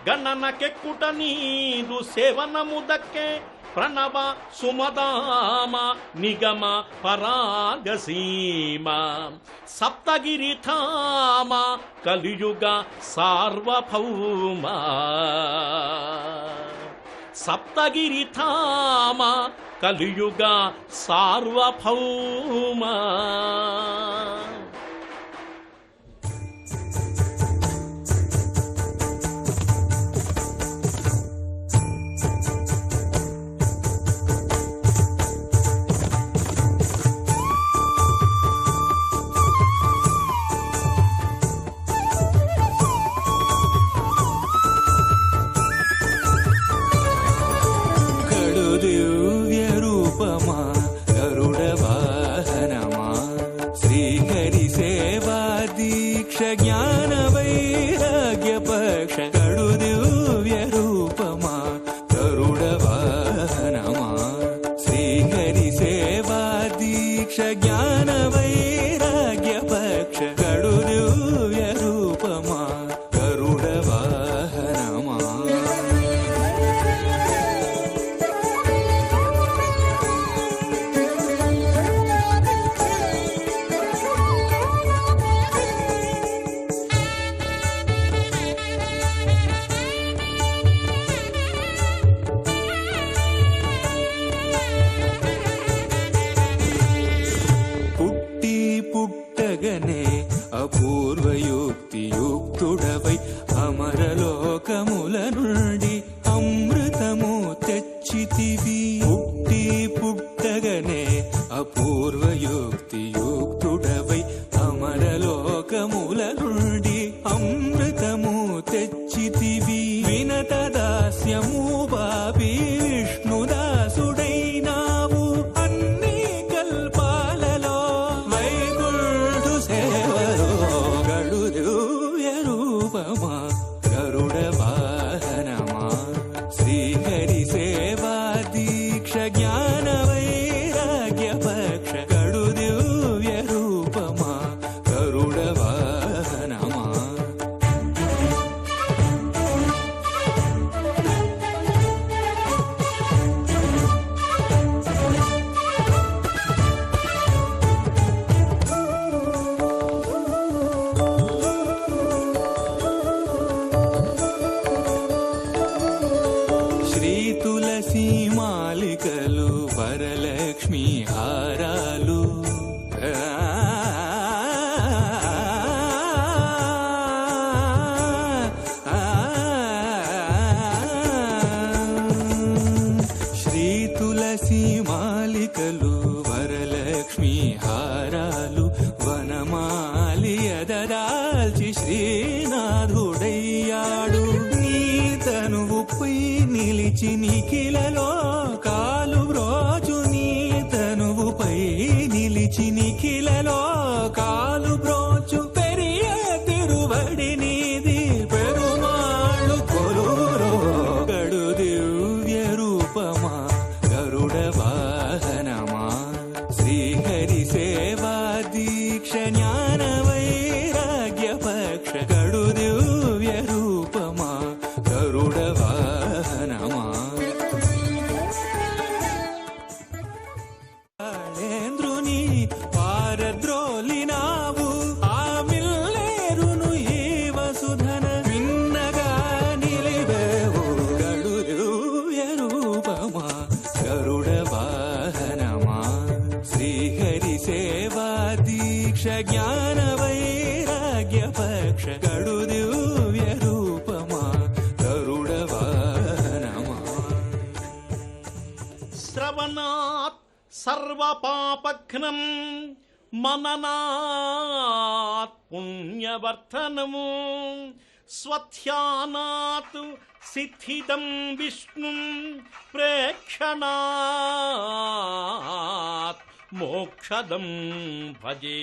గణనకెక్కుట నీదు సేవనము దక్కే, ప్రణవ సుమదామ నిగమ పరాగసీమ సప్తగిరిధామ కలియుగ సార్వభౌమ, సప్తగిరిధామ కలియుగ సార్వభౌమ. పుట్టగనే యుక్తియుక్తుడవై అమరలోకముల నుండి అమృతము తెచ్చితివి వినత దాస్యము బాపి విష్ణుదాసుడైనావు అన్ని కల్పాలలో వైకుంఠు సేవలో గడు దివ్య రూపమా గరుడ వాహనమా శ్రీహరి సేవా దీక్ష జ్ఞాన వైరాగ్య పక్ష గడు దివ్య రూపమా గరుడ వాహనమా శ్రీ తులసి మాలికలు వరలక్ష్మి హారాలు శ్రీ తులసి మాలికలు వరలక్ష్మి హారాలు వనమాలి ఎదరాల్చి శ్రీనాథుడయ్యాడు నీ తనువుపై నిలిచి నిఖిలలో కాలు బ్రోచు నీ తనువుపై నిలిచి నిఖిలలో కాలు బ్రోచు పెరియ తిరువడి నీది పెరుమాళ్ళు కొలురో గడు దివ్య రూపమా గరుడ వాహనమా శ్రీహరి సేవా దీక్ష జ్ఞాన వైరాగ్య పక్ష గడు దివ్య రూపమా గరుడ వాహనమా బాళేంద్రుని పారద్రోలినావు ఆ మిల్లేరును ఈ వసుధన విన్నగా నిలివేవు గడు దివ్య రూపమా గరుడ వాహనమా శ్రీహరి సేవా దీక్ష జ్ఞాన వైరాగ్య పక్ష గడు దివ్య రూపమా గరుడ వాహనమా శ్రవణాత్ సర్వపాపఘ్నం మననాత్ పుణ్యవర్ధనము స్వధ్యానాత్ సిద్ధిదం విష్ణుం ప్రేక్షణాత్ మోక్షదం భజే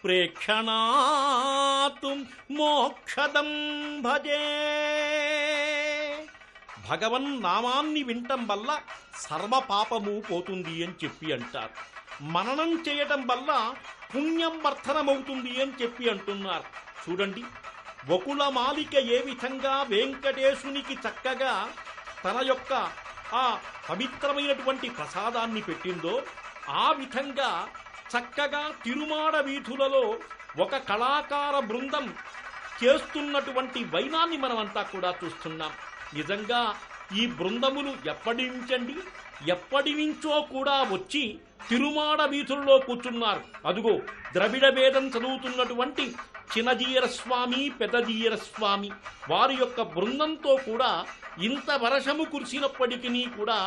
ప్రేక్షణాత్ మోక్షదం భజే. భగవన్ నామాన్ని వినటం వల్ల సర్వపాపము పోతుంది అని చెప్పి అంటారు. మననం చేయటం వల్ల పుణ్యం వర్ధనమవుతుంది అని చెప్పి అంటున్నారు. చూడండి, వకుళమాలిక ఏ విధంగా వెంకటేశునికి చక్కగా తన యొక్క ఆ పవిత్రమైనటువంటి ప్రసాదాన్ని పెట్టిందో ఆ విధంగా చక్కగా తిరుమాడ వీధులలో ఒక కళాకార బృందం చేస్తున్నటువంటి వైనాన్ని మనమంతా కూడా చూస్తున్నాం. నిజంగా ఈ బృందములు ఎప్పటి నుంచో కూడా వచ్చి తిరుమాడ వీధుల్లో కూర్చున్నారు. అదుగో ద్రవిడ వేదం చదువుతున్నటువంటి చిన్నజీయర స్వామి, పెద్దజీయర స్వామి వారి యొక్క బృందంతో కూడా ఇంత వర్షము కురిసినప్పటికీ కూడా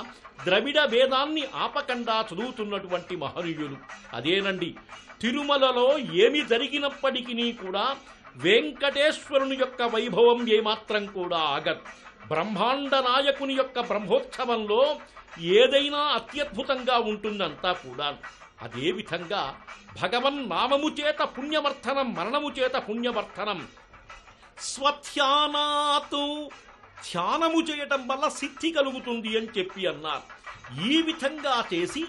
ద్రవిడ వేదాన్ని ఆపకుండా చదువుతున్నటువంటి మహనీయులు. అదేనండి, తిరుమలలో ఏమి జరిగినప్పటికీ కూడా వెంకటేశ్వరుని యొక్క వైభవం ఏమాత్రం కూడా ఆగదు. బ్రహ్మాండ నాయకుని యొక్క బ్రహ్మోత్సవంలో ఏదైనా అత్యద్భుతంగా ఉంటుందంతా కూడా. అదేవిధంగా భగవన్ నామము చేత పుణ్యవర్ధనం, మరణము చేత పుణ్యవర్ధనం. స్వధ్యానాతు ధ్యానము చేయటం వల్ల సిద్ధి కలుగుతుంది అని చెప్పి అన్నారు. ఈ విధంగా చేసి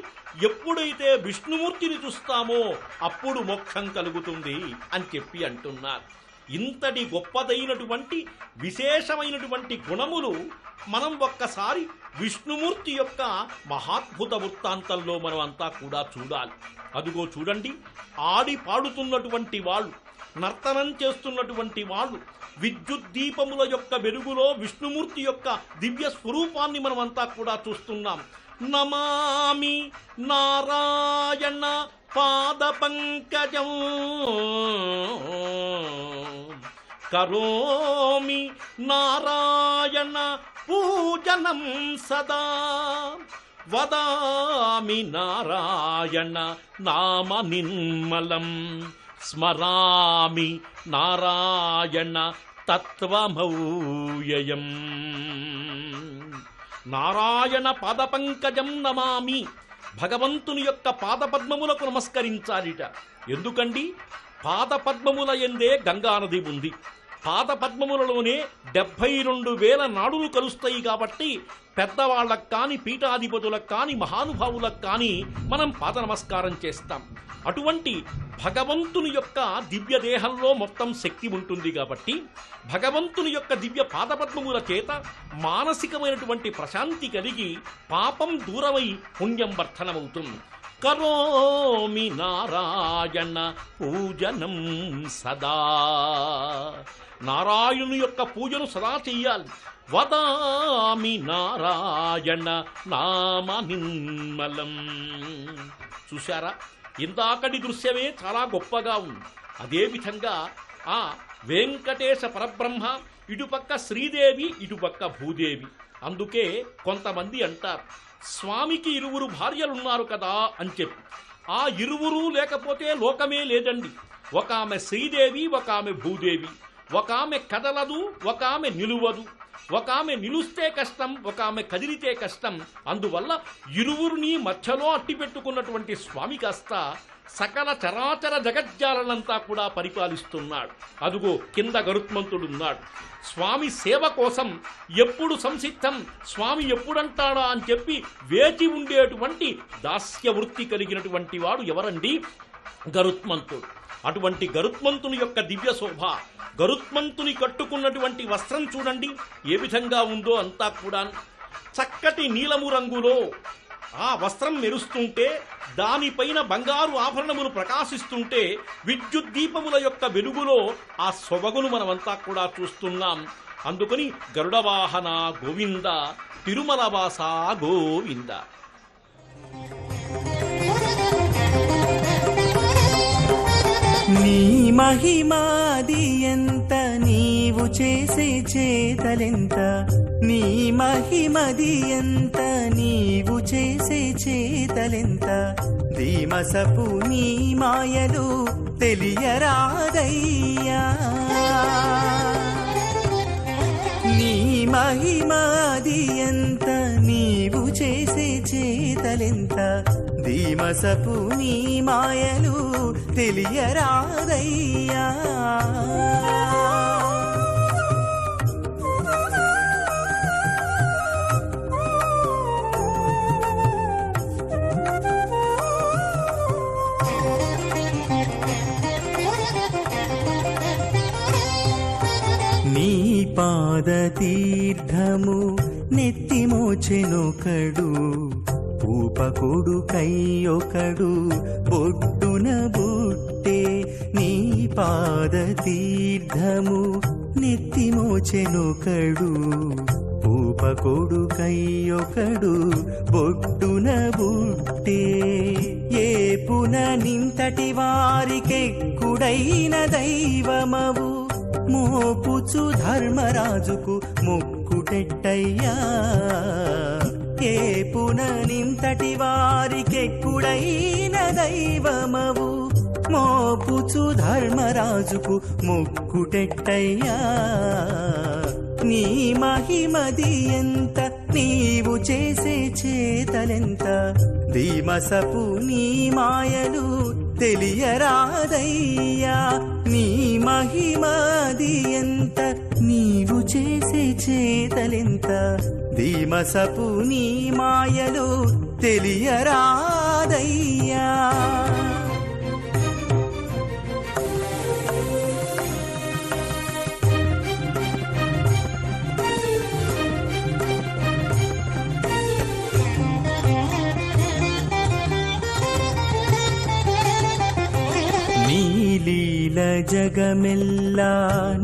ఎప్పుడైతే విష్ణుమూర్తిని చూస్తామో అప్పుడు మోక్షం కలుగుతుంది అని చెప్పి అంటున్నారు. ఇంతటి గొప్పదైనటువంటి విశేషమైనటువంటి గుణములు మనం ఒక్కసారి విష్ణుమూర్తి యొక్క మహాద్భుత వృత్తాంతంలో మనం అంతా కూడా చూడాలి. అదుగో చూడండి, ఆడి పాడుతున్నటువంటి వాళ్ళు, నర్తనం చేస్తున్నటువంటి వాళ్ళు, విద్యుత్ దీపముల యొక్క వెలుగులో విష్ణుమూర్తి యొక్క దివ్య స్వరూపాన్ని మనమంతా కూడా చూస్తున్నాం. నమామి నారాయణ పాద పంకజం కరోమి నారాయణ పూజనం సదా వదామి నారాయణ నామ నిర్మలం స్మరామి నారాయణ తత్వమౌయయం. నారాయణ పాదపంకజం నమామి. భగవంతుని యొక్క పాదపద్మములకు నమస్కరించాలిట. ఎందుకండి? పాదపద్మముల యందే గంగానది ఉంది. పాదపద్మములలోనే 72,000 నాడులు కలుస్తాయి. కాబట్టి పెద్దవాళ్ళకు కానీ, పీఠాధిపతులకు కానీ, మహానుభావులకు కానీ మనం పాద నమస్కారం చేస్తాం. అటువంటి భగవంతుని యొక్క దివ్య దేహంలో మొత్తం శక్తి ఉంటుంది. కాబట్టి భగవంతుని యొక్క దివ్య పాదపద్మముల చేత మానసికమైనటువంటి ప్రశాంతి కలిగి పాపం దూరమై పుణ్యం వర్ధనమవుతుంది. కరోమి నారాయణ పూజనం సదా. నారాయణుని యొక్క పూజను సదా చెయ్యాలి. వదామి నారాయణ నామ నిర్మలం. చూశారా? ఇందాకటి దృశ్యమే చాలా గొప్పగా ఉంది. అదేవిధంగా ఆ వెంకటేశ పరబ్రహ్మ, ఇటుపక్క శ్రీదేవి, ఇటుపక్క భూదేవి. అందుకే కొంతమంది అంటారు, స్వామికి 2 భార్యలున్నారు కదా అని చెప్పి. ఆ 2 లేకపోతే లోకమే లేదండి. ఒక ఆమె శ్రీదేవి, ఒక ఆమె భూదేవి. ఒక ఆమె కదలదు, ఒక ఆమె నిలువదు. ఒక ఆమె నిలుస్తే కష్టం, ఒక ఆమె కదిలితే కష్టం. అందువల్ల 2 మధ్యలో అట్టిపెట్టుకున్నటువంటి స్వామి కాస్త సకల చరాచర జగజ్జాలనంతా కూడా పరిపాలిస్తున్నాడు. అదుగో కింద గరుత్మంతుడున్నాడు. స్వామి సేవ కోసం ఎప్పుడు సంసిద్ధం, స్వామి ఎప్పుడంటాడా అని చెప్పి వేచి ఉండేటువంటి దాస్య వృత్తి కలిగినటువంటి వాడు ఎవరండి? గరుత్మంతుడు. అటువంటి గరుత్మంతుని యొక్క దివ్య శోభ, గరుత్మంతుని కట్టుకున్నటువంటి వస్త్రం చూడండి ఏ విధంగా ఉందో. అంతా కూడా చక్కటి నీలము రంగులో ఆ వస్త్రం మెరుస్తుంటే, దానిపైన బంగారు ఆభరణములు ప్రకాశిస్తుంటే, విద్యుత్ దీపముల యొక్క వెలుగులో ఆ సొబగును మనమంతా కూడా చూస్తున్నాం. అందుకని గరుడ వాహన గోవింద, తిరుమల వాస గోవింద. నీ మహిమాది ఎంత, నీవు చేసే చేతలెంత. నీ మహిమది ఎంత, నీవు చేసే చేతలెంత. ధీమసపు నీ మాయలు తెలియరాదయ్యా. నీ మహిమాది ఎంత, నీవు చేసే చేతలెంత. ధీమసపు నీ మాయలు తెలియరాదయ్యా. నీ పాద తీర్థము నెత్తిమోచెనొకడు, పూపకొడుకై ఒకడు బొడ్డున బుట్టే. నీ పాద తీర్థము నెత్తిమోచెనొకడు, పూపకొడుకై ఒకడు బొడ్డున బుట్టే. ఏపున నింతటి వారికెక్కుడైన దైవమవు, మోపుచు ధర్మరాజుకు మొక్కుటెట్టయ్యా. ఏపున నింతటి వారికెక్కుడైన దైవమవు, మోపుచు ధర్మరాజుకు మొక్కుటెట్టయ్యా. నీ మహిమది ఎంత, నీవు చేసే చేతలెంత. ధీమసపు నీ మాయలు తెలియరాదయ్యా. నీ మహిమది ఎంత, నీవు చేసే చేతలెంత. ధీమసపు నీ మాయలు తెలియరాదయ్యా. లీల జగమెల్లా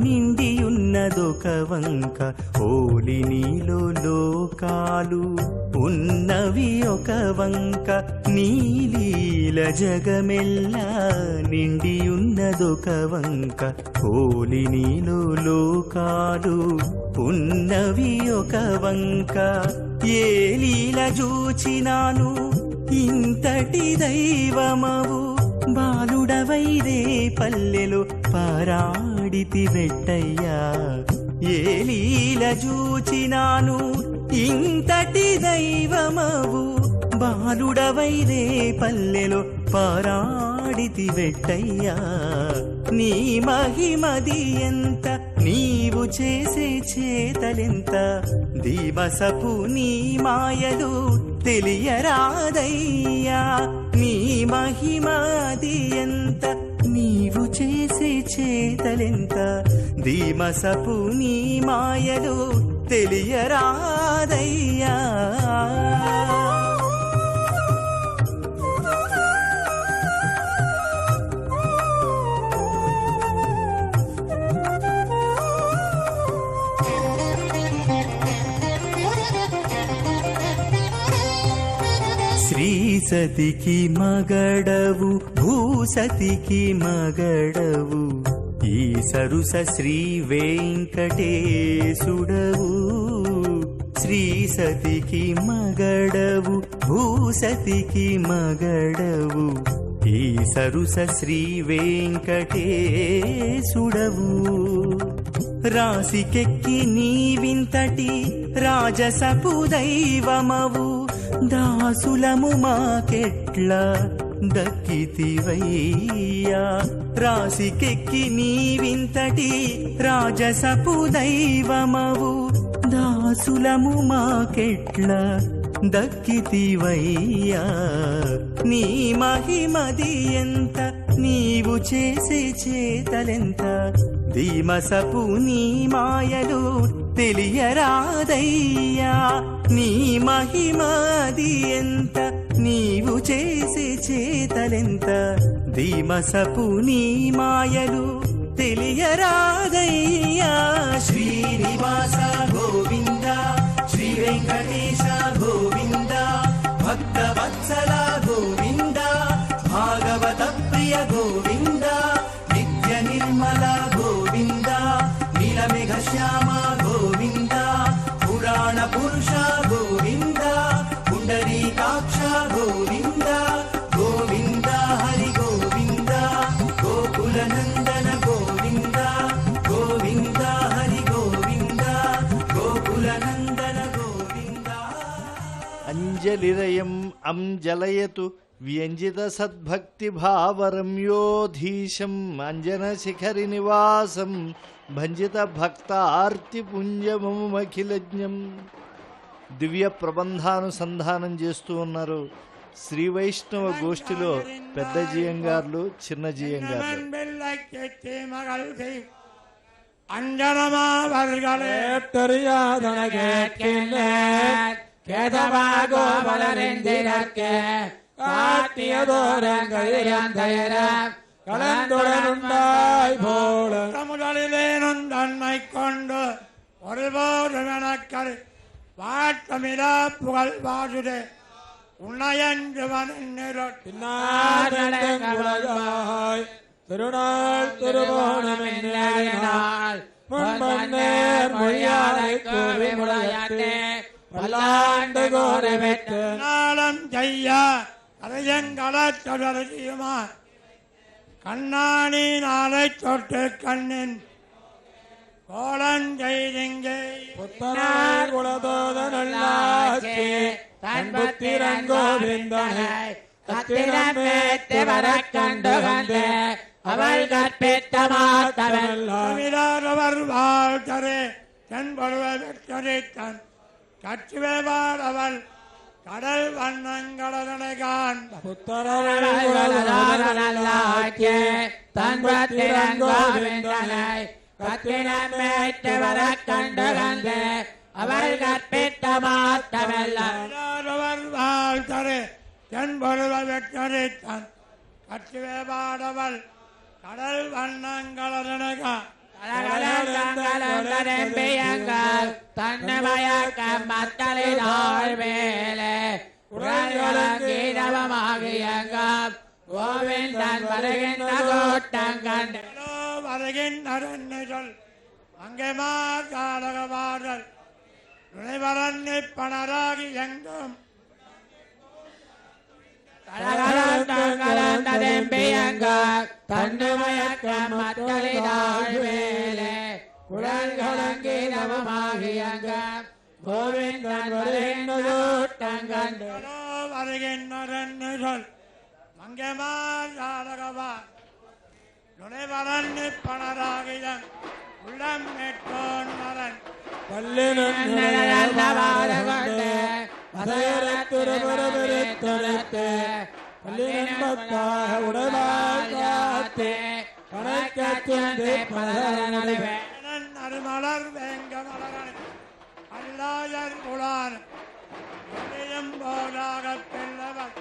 నిండియున్నదొక వంక, ఓలి నీలో లోకాలు ఉన్నవి ఒక వంక. నీలీల జగమెల్లా నిండియున్నదొక వంక పోలి నీలో లోకాలు ఉన్నవి ఒక వంక ఏ లీల చూచినాను ఇంతటి దైవమవు బాలుడవైరే పల్లెలో పారాడితి వెట్టయ్యా ఏ లీల చూచినాను ఇంతటి దైవమవు బాలుడవైరే పల్లెలో పారాడితి వెట్టయ్యా నీ మహిమది ఎంత నీవు చేసే చేతలెంత దివసపు నీ మాయలు తెలియరాదయ్యా నీ మహిమది ఎంత నీవు చేసే చేతలెంత దివసపు నీ మాయలు తెలియరాదయ్యా శ్రీసతికి మగడవు భూసతికి మగడవు ఈ సరుస శ్రీ వెంకటేశుడవు శ్రీసతికి మగడవు భూసతికి మగడవు ఈ సరుస శ్రీ వెంకటేశుడవు రాసికెక్కి నీవింతటి రాజసపు దైవమవు దాసులము మాకెట్లా దక్కితివయ్యా రాసికెక్కి నీవింతటి రాజసపు దైవమవు దాసులము మాకెట్లా దక్కితివయ్యా నీ మహిమది ఎంత నీవు చేసే చేతలెంత ధీమసపు నీ మాయలు తెలియరాదయ్యా నీ మహిమది ఎంత నీవు చేసే చేతలెంత ధీమసపు నీ మాయలు తెలియరాదయ్యా శ్రీనివాస గోవింద శ్రీ వెంకటేశ గోవింద భక్తవత్సల గోవింద భాగవత ప్రియ గోవింద నిత్య నిర్మల గోవింద నీలమేఘ శ్యామ గోవింద పురాణ పురుష గోవింద పుండరీకాక్ష గోవింద గోవింద హరి గోవింద గోకుల నందన గోవింద గోవింద హరి గోవింద గోకుల నందన గోవింద అంజలిరయం అంజలయతు వ్యంజిత సద్భక్తి భావరమ్యోధీశం అంజన శిఖరి నివాసం భంజిత భక్తార్తి పుంజమఖిలజ్ఞం దివ్య ప్రబంధానుసంధానం చేస్తూ ఉన్నారు శ్రీ వైష్ణవ గోష్ఠిలో పెద్ద జియంగార్లు చిన్న జియంగార్లు கலந்துடனுண்டாய் போல தமிழிலேனும் தன்மை கொண்டு ஒருபோது எனக்கரு வாட்டமிலா புகழ் வாசுதே உன்னையன்று வனநிறத்தினாய் திருநாள் திருவோணமின்னால் முன்பன்னேர் மொழியாரை கூறி முளையாட்டே பல்லாண்டு கோரி பெற்று நாளம் செய்யா அதையங்களச் தொடர்ச்சியுமா கண்ணாணி நாளை தொட்டு கண்ணின் கோலஞ்செய்திங்கே புத்தனார் குலதோதனல்லாக்கே தன் புத்திரன் கோவிந்தனை கத்திரமேத்து வரக் கண்டு வந்து அவள் கற்பித்த மாத்தவெல்லார் வாழ்த்தரே தென்பொழுவை வெற்றறித்தன் கற்றுவேவார் அவள் கடல் வண்ணங்களதனை காண்ப புத்தரவளாக்கே தன் புத்திரன் கோவிந்தனை கத்திரமேத்து வரக் கண்டு வந்து அவள் கற்பித்த மாத்தவெல்லார் வாழ்த்தரே தென்பொழுவை வெற்றறித்தன் கற்றுவேவாடவள் கடல் வண்ணங்களதனை தன்னமயக்க மத்தலினாள் வேலே குரல்களுங்கீரவமாகியங்கம் கோவிந்தன் வருகின்ற கூட்டம் கண்டு வருகின்றன் சொல் அங்கே மாதகவார்கள் துணைவரன்னி பணராகி எங்கும் தன்னுமயக்கம் மற்றொழிதாழ்வேலே குரல்களுங்கீரவமாகியங்கம் கோவிந்தன் வருகின்ற கூட்டம் கண்டு வருகின்றன் சொல் அங்கே மாதகவார் துணைவரன்னி பணராகியம் உள்ளம் மேற்கோன் மரன் அருமலர் வேங்க மலரன் அல்லாயர் குளான் போதாக பிள்ளவர்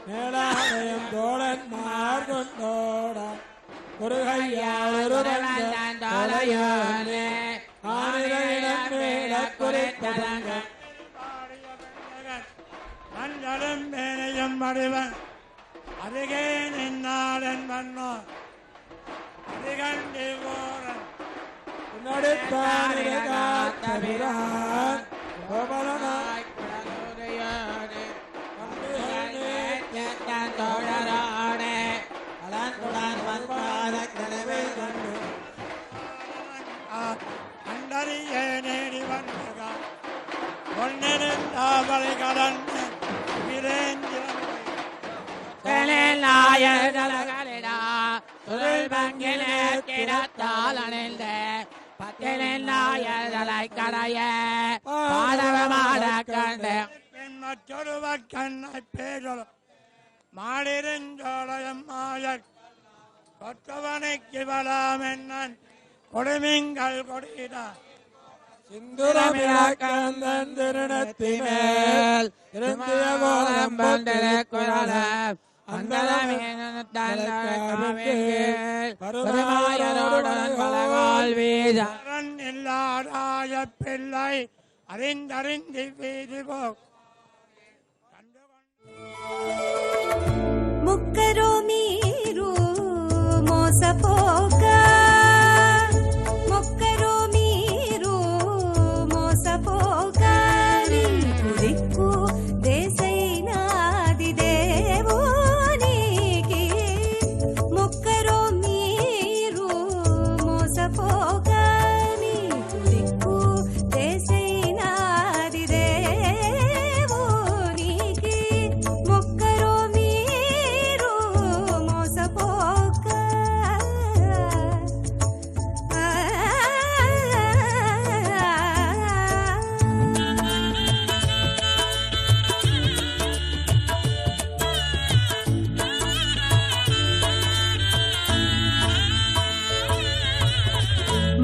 மேலாலயம் தோழன் மார்கொண்டோட மஞ்சளும் மேனையும் மடிவன் அதிகே நின்னாடன் மன்னோ அதிகண்டி போரன் கோபலனாய் தோழரானே அலந்துடன் வந்தார கனவை கண்டு அண்டறியே நேடி வந்தக பொன்னெடுந்தாவளை கடந்து விரேந்திரா சுருள் பங்கிலே கிடத்தால் அணிந்த பத்தினாயதலை கடைய பாடகமாட கண்டு மற்றொருவர் கண்ணை பேரொரு மாடிருஞ்சோழயம் மாயர் கொற்றவனைக்கு வலாம் என்னன் கொடுமிங்கள் கொடிடா சிந்துரமிழக்கந்தன் திருநத்திமேல் இருந்திய கோலம் பந்திரக்குரலம் இல்லாதாய பிள்ளை அறிந்தறிந்து வீதி போ ముక్కరో మీరు మోసపోక ముక్కరో మీరు మోసపోక నీకు దిక్కు దేశైనాది దేవునికి ముక్కరో మీరు మోసపోక నీకు దిక్కు దేశైనాది దేవునికి ముక్కరో మీరు మోసపోక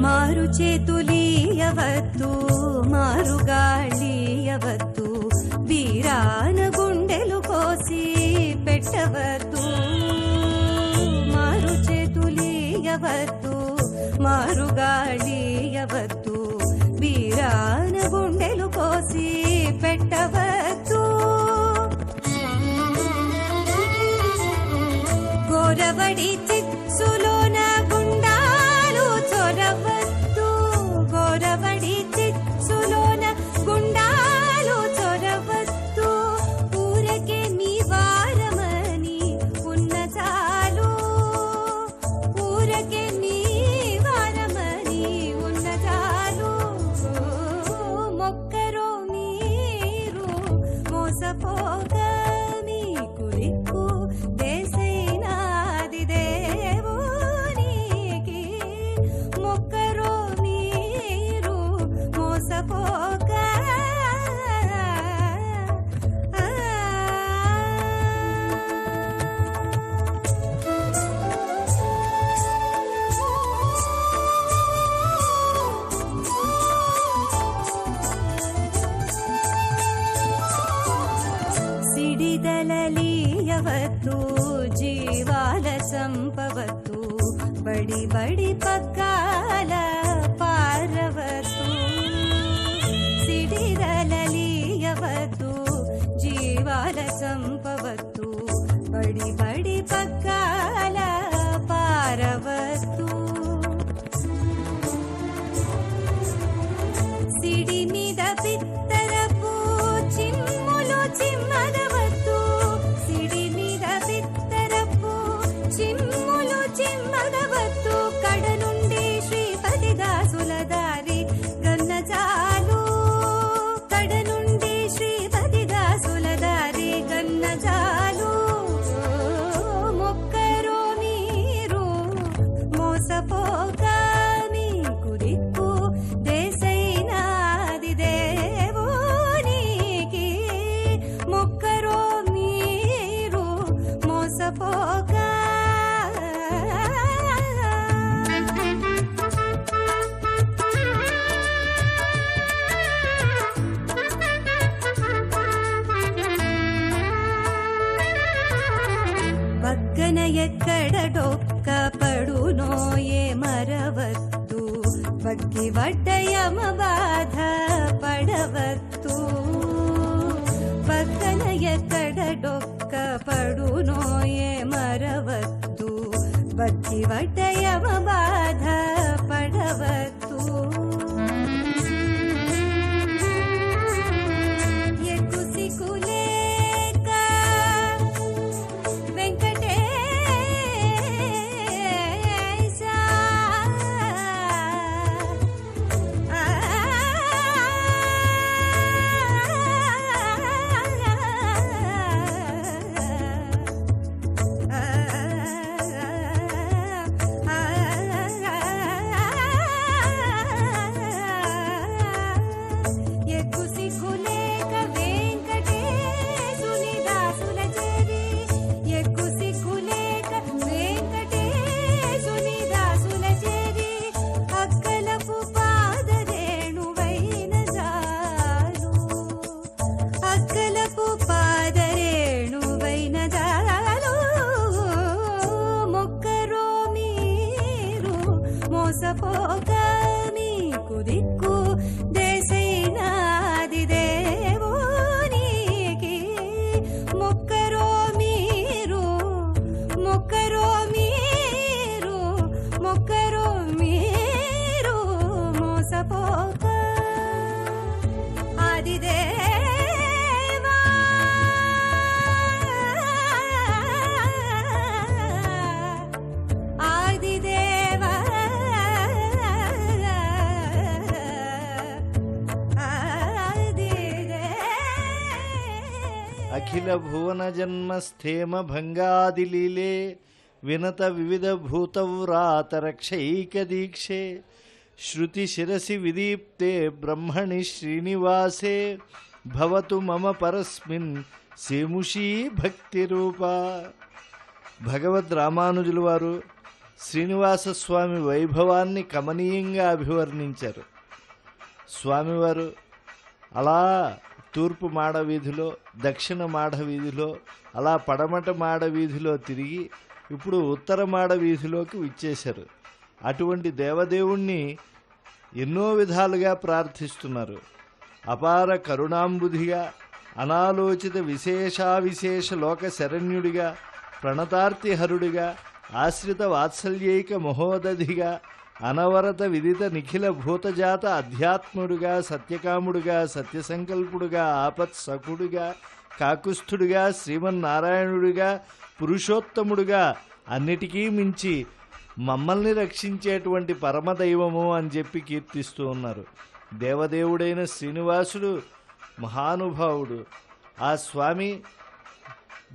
మారు చేతులీయవద్దు మారుగాళీయవద్దు వీరాన గుండెలు కోసి పెట్టవద్దు మారు చేతులీయవద్దు మారుగాళీయవద్దు వీరాన గుండెలు కోసి పెట్టవద్దు గోరవడి చిత్సులోన గుండాలు చొరవద్దు గోరవడి చిత్సులోన గుండాలు చొరవద్దు ఊరకే మీ వారమని ఉన్న చాలు ఊరకే మీ వారమని ఉన్న చాలు మొక్కరో మీరు మోసపోక మీకు దిక్కు దేశైనాది దేవునికి మొక్కరో మీరు మోసపోక ಸಿಡಿದಲಲೀಯವತ್ತು ಜೀವಾಲ ಸಂಪವತ್ತು ಬಡಿ ಬಡಿ ಪಕ್ಕಾಲ ಪಾರವ ಸಂಪವತ್ತು ಬಡಿ ಬಡಿ ಪಕ್ಕಾಲ ಪಾರವತ್ತು ಸಿಡಿಮಿದ ಪಿತ್ತರಪು ಚಿಮ್ಮುಲು ಚಿಮ್ಮದವತ್ತು ಸಿಡಿಮಿದ ಪಿತ್ತರಪು ಚಿಮ್ಮುಲು ಚಿಮ್ಮದವತ್ತು ಕಡನುಂಡಿ ಶ್ರೀಪತಿ ದಾಸುಲ ದಾರಿ ಗನ್ನ ಜಾಲು కడనుండి శ్రీపతి దాసుల దారి గన్న జాలు మొక్కరో మీరు మోసపోక మీకు దిక్కు దేశైనాది దేవునికి మొక్కరో మీరు మోసపోక పక్కన ఎక్కడ డొక్క పడునో ఏ మరవద్దు బగ్గి వడ్డయమ బాధ పడవద్దు పక్కన ఎక్కడ డొక్క పడునో ఏ మరవద్దు బగ్గి వడ్డయమ బాధ పడవద్దు ఎక్కుసికులేక వెంకటేశ ఎక్కుసికులేక వెంకటేశుని దాసుల చేరి ఎక్కుసికులేక వెంకటేశుని దాసుల చేరి అక్కలపు పాదరేణువైన జాలు అక్కలపు పాదరేణువైన జాలు మొక్కరో మీరు మోసపోక మీకు దిక్కు దేశైనాది దేవునికి మొక్కరో మీరు మొక్కరో మీరు మొక్కరో మీరు మోసపోక ఆదిదేవా ఆదిదేవా అఖిల భువన జన్మ స్థేమ భంగాదిలీలే వినత వివిధ భూతవ్రాత రక్షైక దీక్షే శృతి శిరసి విదీప్తే బ్రహ్మణి శ్రీనివాసే భవతు మమ పరస్మిన్ సేముషీ భక్తి రూపా. భగవద్ రామానుజుల వారు శ్రీనివాసస్వామి వైభవాన్ని కమనీయంగా అభివర్ణించారు. స్వామివారు అలా తూర్పు మాడ వీధిలో, దక్షిణ మాడ వీధిలో, అలా పడమట మాడ వీధిలో తిరిగి ఇప్పుడు ఉత్తర మాడ వీధిలోకి విచ్చేశారు. అటువంటి దేవదేవుణ్ణి ఎన్నో విధాలుగా ప్రార్థిస్తున్నారు. అపార కరుణాంబుధిగా, అనాలోచిత విశేషావిశేష లోక శరణ్యుడిగా, ప్రణతార్తిహరుడిగా, ఆశ్రిత వాత్సల్యైక మహోదధిగా, అనవరత విదిత నిఖిల భూతజాత అధ్యాత్ముడుగా, సత్యకాముడుగా, సత్యసంకల్పుడుగా, ఆపత్సకుడుగా, కాకుస్థుడిగా, శ్రీమన్నారాయణుడిగా, పురుషోత్తముడుగా, అన్నిటికీ మించి మమ్మల్ని రక్షించేటువంటి పరమదైవము అని చెప్పి కీర్తిస్తూ ఉన్నారు. దేవదేవుడైన శ్రీనివాసుడు మహానుభావుడు. ఆ స్వామి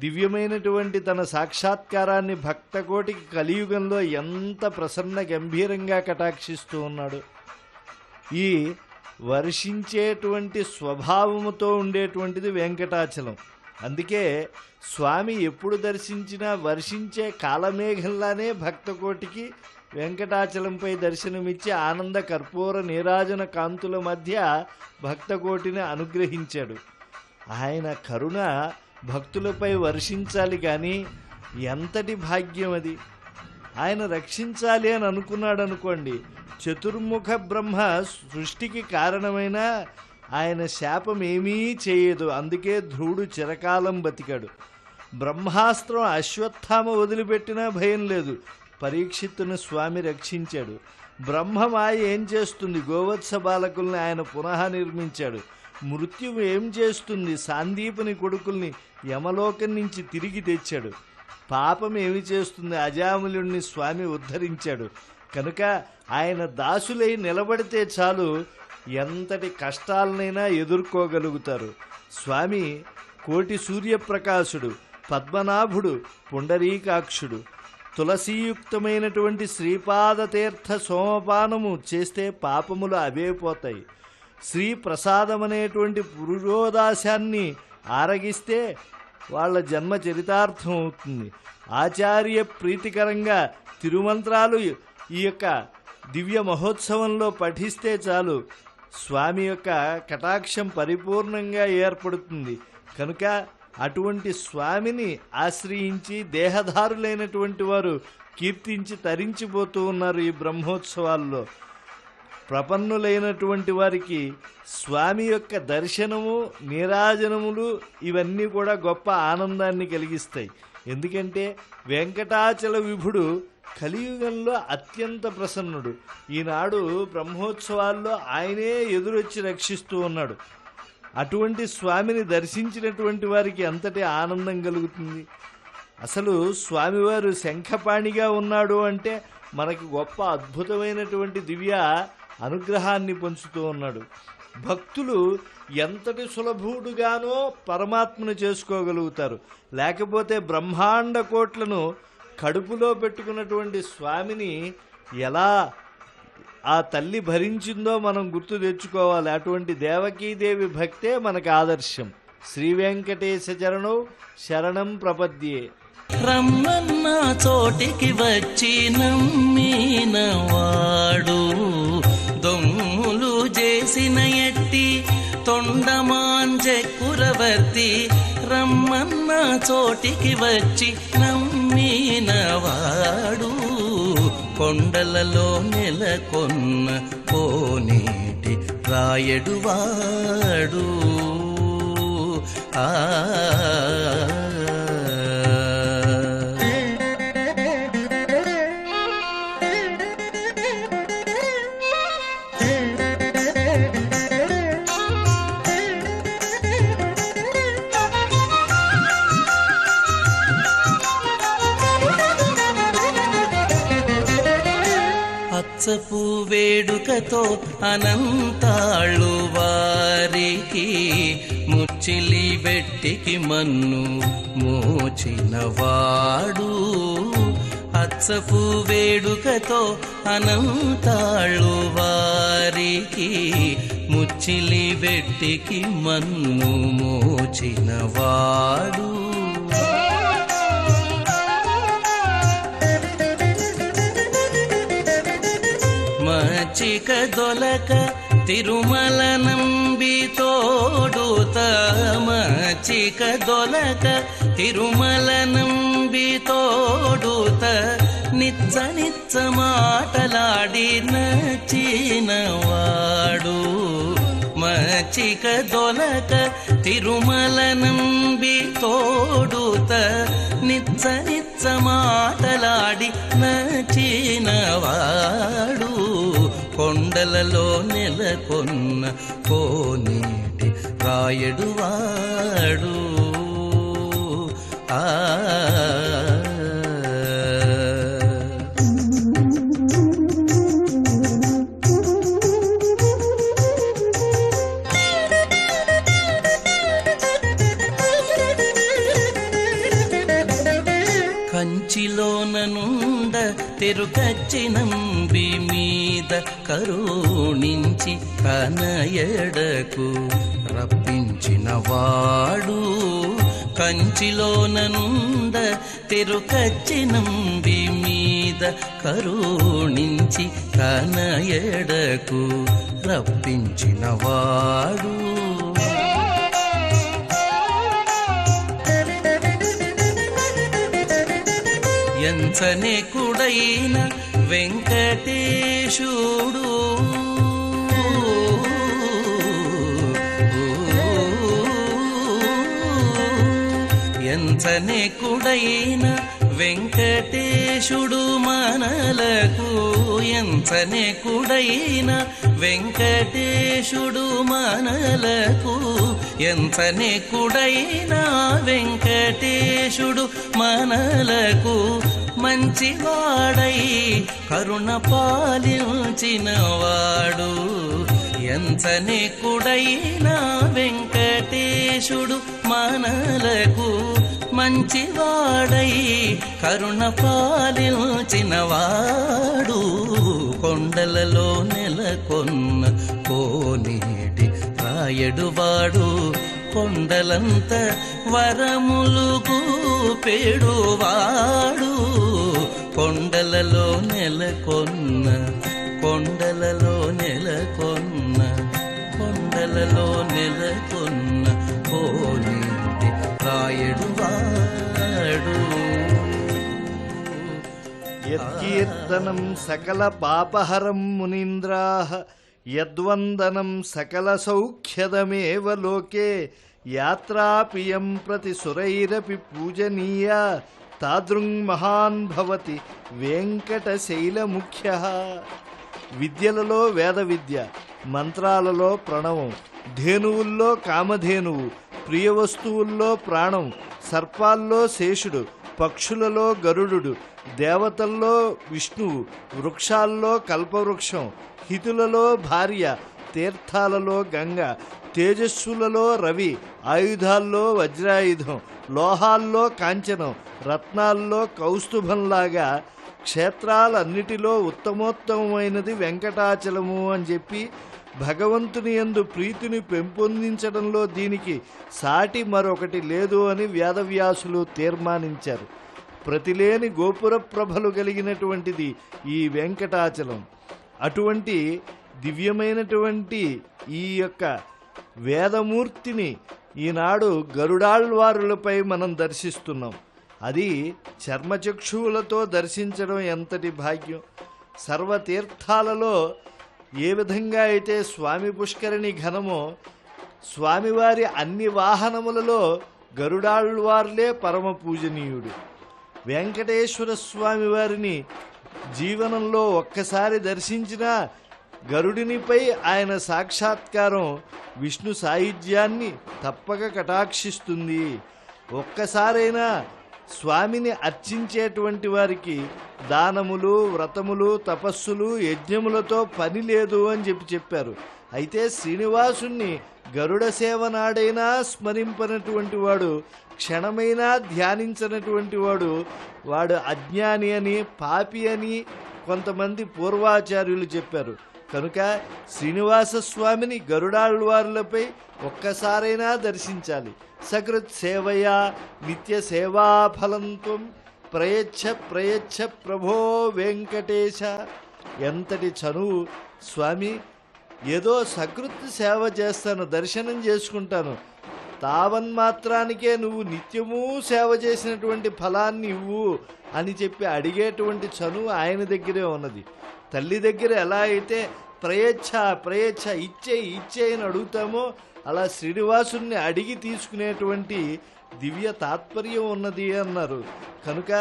దివ్యమైనటువంటి తన సాక్షాత్కారాన్ని భక్తకోటికి కలియుగంలో ఎంత ప్రసన్న గంభీరంగా కటాక్షిస్తూ ఉన్నాడు. ఈ వర్షించేటువంటి స్వభావముతో ఉండేటువంటిది వెంకటాచలం. అందుకే స్వామి ఎప్పుడు దర్శించినా వర్షించే కాలమేఘంలానే భక్తకోటికి వెంకటాచలంపై దర్శనమిచ్చి ఆనంద కర్పూర నీరాజన కాంతుల మధ్య భక్తకోటిని అనుగ్రహించాడు. ఆయన కరుణ భక్తులపై వర్షించాలి కానీ ఎంతటి భాగ్యం అది. ఆయన రక్షించాలి అని అనుకున్నాడు అనుకోండి, చతుర్ముఖ బ్రహ్మ సృష్టికి కారణమైన ఆయన శాపం ఏమీ చేయదు. అందుకే ధ్రువుడు చిరకాలం బతికాడు. బ్రహ్మాస్త్రం అశ్వత్థామ వదిలిపెట్టినా భయం లేదు. పరీక్షిత్తును స్వామి రక్షించాడు. బ్రహ్మమాయ ఏం చేస్తుంది? గోవత్స బాలకుల్ని ఆయన పునః నిర్మించాడు. మృత్యువు ఏం చేస్తుంది? సాందీపుని కొడుకుల్ని యమలోకం నుంచి తిరిగి తెచ్చాడు. పాపం ఏమి చేస్తుంది? అజాములుణ్ణి స్వామి ఉద్ధరించాడు. కనుక ఆయన దాసులై నిలబడితే చాలు, ఎంతటి కష్టాలనైనా ఎదుర్కోగలుగుతారు. స్వామి కోటి సూర్యప్రకాశుడు, పద్మనాభుడు, పుండరీకాక్షుడు. తులసీయుక్తమైనటువంటి శ్రీపాద తీర్థ సోమపానము చేస్తే పాపములు అవే పోతాయి. శ్రీ ప్రసాదం అనేటువంటి పురుషోదాశాన్ని ఆరగిస్తే వాళ్ళ జన్మ చరితార్థం అవుతుంది. ఆచార్య ప్రీతికరంగా తిరుమంత్రాలు ఈ యొక్క దివ్య మహోత్సవంలో పఠిస్తే చాలు, స్వామి యొక్క కటాక్షం పరిపూర్ణంగా ఏర్పడుతుంది. కనుక అటువంటి స్వామిని ఆశ్రయించి దేహధారులైనటువంటి వారు కీర్తించి తరించిపోతూ ఉన్నారు ఈ బ్రహ్మోత్సవాల్లో. ప్రపన్నులైనటువంటి వారికి స్వామి యొక్క దర్శనము, నీరాజనములు ఇవన్నీ కూడా గొప్ప ఆనందాన్ని కలిగిస్తాయి. ఎందుకంటే వెంకటాచల విభుడు కలియుగంలో అత్యంత ప్రసన్నుడు. ఈనాడు బ్రహ్మోత్సవాల్లో ఆయనే ఎదురొచ్చి రక్షిస్తూ ఉన్నాడు. అటువంటి స్వామిని దర్శించినటువంటి వారికి అంతటి ఆనందం కలుగుతుంది. అసలు స్వామివారు శంఖపాణిగా ఉన్నాడు అంటే మనకి గొప్ప అద్భుతమైనటువంటి దివ్య అనుగ్రహాన్ని పంచుతూ ఉన్నాడు. భక్తులు ఎంతటి సులభుడుగానో పరమాత్మను చేసుకోగలుగుతారు. లేకపోతే బ్రహ్మాండ కోట్లను కడుపులో పెట్టుకున్నటువంటి స్వామిని ఎలా ఆ తల్లి భరించిందో మనం గుర్తు తెచ్చుకోవాలి. అటువంటి దేవకీదేవి భక్తే మనకు ఆదర్శం. శ్రీ వెంకటేశ చరణం శరణం ప్రపద్యే. రమ్మన్న చోటికి వచ్చి నమ్మిన వాడు దొమ్ములు చేసిన ఎట్టి తొండమాంజకురవర్తి. రమ్మన్న చోటికి వచ్చి నమ్మిన వాడు కొండలలో నెలకొన్న కోనేటి రాయడు వాడు. అచ్చపు వేడుకతో అనంతాళ్ళు వారికి ముచ్చిలి వెట్టికి మన్ను మోచినవాడు. అచ్చపు వేడుకతో అనంతాళ్ళు వారికి ముచ్చిలి వెట్టికి మన్ను మోచినవాడు. మచ్చిక దొలక తిరుమల నంబి తోడుత. మచ్చిక దొలక తిరుమల నంబి తోడుత. నిచ్చ నిచ్చ మాటలాడి నచ్చినవాడు. మచ్చిక దొలక తిరుమల నంబి తోడుత. నిచ్చ నిచ్చ మాటలాడి నచ్చినవాడు కొండలలో నెలకొన్న కోనేటి రాయడు వాడు. కంచిలోననుండ తెరుకచ్చినంబి మీద కరుణించి కనయడకు రప్పించినవాడు. కంచిలోననుండ తెరుకచ్చినంబి మీద కరుణించి కనయడకు రప్పించినవాడు. ఎంచనే కుడైన వెంకటేశుడు ఎంచనెకుడైన వెంకటేశుడు మనలకు ఎంచనెకుడైన వెంకటేశుడు మనలకు ఎంచనెకుడైన వెంకటేశుడు మనలకు మంచివాడై కరుణ పాలించినవాడు ఎంచనెకుడైన వెంకటేశుడు మనలకు మంచివాడై కరుణ పాలించినవాడు కొండలలో నెలకొన్న కోనేటి రాయడువాడు కొండలంత వరములు గూపెడువాడు కొండలలో నెలకొన్న కొండలలో నెలకొన్న కొండలలో నెలకొన్న కోనేటి రాయడువాడు యత్కీర్తనం సకల పాపహరం మునీంద్రాః యద్వందనం సకల సౌఖ్యదమేవ లోకే యాత్రాపియం ప్రతి సురైరపి పూజనీయ తాదృంగ్ మహాన్ భవతి వెంకటశైలముఖ్యః. విద్యలలో వేద విద్య, మంత్రాలలో ప్రణవం, ధేనువుల్లో కామధేనువు, ప్రియ వస్తువుల్లో ప్రాణం, సర్పాల్లో శేషుడు, పక్షులలో గరుడు, దేవతల్లో విష్ణువు, వృక్షాల్లో కల్పవృక్షం, హితులలో భార్య, తీర్థాలలో గంగ, తేజస్సులలో రవి, ఆయుధాల్లో వజ్రాయుధం, లోహాల్లో కాంచనం, రత్నాల్లో కౌస్తుభంలాగా క్షేత్రాలన్నిటిలో ఉత్తమోత్తమైనది వెంకటాచలము అని చెప్పి భగవంతుని యందు ప్రీతిని పెంపొందించడంలో దీనికి సాటి మరొకటి లేదు అని వేదవ్యాసులు తీర్మానించారు. ప్రతిలేని గోపుర ప్రభలు కలిగినటువంటిది ఈ వెంకటాచలం. అటువంటి దివ్యమైనటువంటి ఈ యొక్క వేదమూర్తిని ఈనాడు గరుడాళ్వారులపై మనం దర్శిస్తున్నాం. అది చర్మచక్షువులతో దర్శించడం ఎంతటి భాగ్యం. సర్వతీర్థాలలో ఏ విధంగా అయితే స్వామి పుష్కరిణి ఘనమో, స్వామివారి అన్ని వాహనములలో గరుడాళ్వార్లే పరమ పూజనీయుడు. వెంకటేశ్వర స్వామి వారిని జీవనంలో ఒక్కసారి దర్శించినా గరుడినిపై ఆయన సాక్షాత్కారం విష్ణు సాయుధ్యాన్ని తప్పక కటాక్షిస్తుంది. ఒక్కసారైనా స్వామిని అర్చించేటువంటి వారికి దానములు, వ్రతములు, తపస్సులు, యజ్ఞములతో పని లేదు అని చెప్పారు. అయితే శ్రీనివాసుణ్ణి గరుడ సేవ నాడైనా స్మరింపనటువంటి వాడు, క్షణమైనా ధ్యానించనటువంటి వాడు, వాడు అజ్ఞాని అని, పాపి అని కొంతమంది పూర్వాచార్యులు చెప్పారు. కనుక శ్రీనివాస స్వామిని గరుడాళ్వారులపై ఒక్కసారైనా దర్శించాలి. సకృత్ సేవయా నిత్య సేవాఫలంత్వం ప్రయచ్ఛ ప్రయచ్ఛ ప్రభో వెంకటేశ. ఎంతటి చనువు స్వామి! ఏదో సకృత్ సేవ చేస్తాను, దర్శనం చేసుకుంటాను, తావన్మాత్రానికే నువ్వు నిత్యమూ సేవ చేసినటువంటి ఫలాన్ని ఇవ్వు అని చెప్పి అడిగేటువంటి చనువు ఆయన దగ్గరే ఉన్నది. తల్లి దగ్గర ఎలా అయితే ప్రయచ్ఛ ప్రయచ్ఛ ఇచ్చే అని అడుగుతామో అలా శ్రీనివాసుని అడిగి తీసుకునేటువంటి దివ్య తాత్పర్యం ఉన్నది అన్నారు. కనుక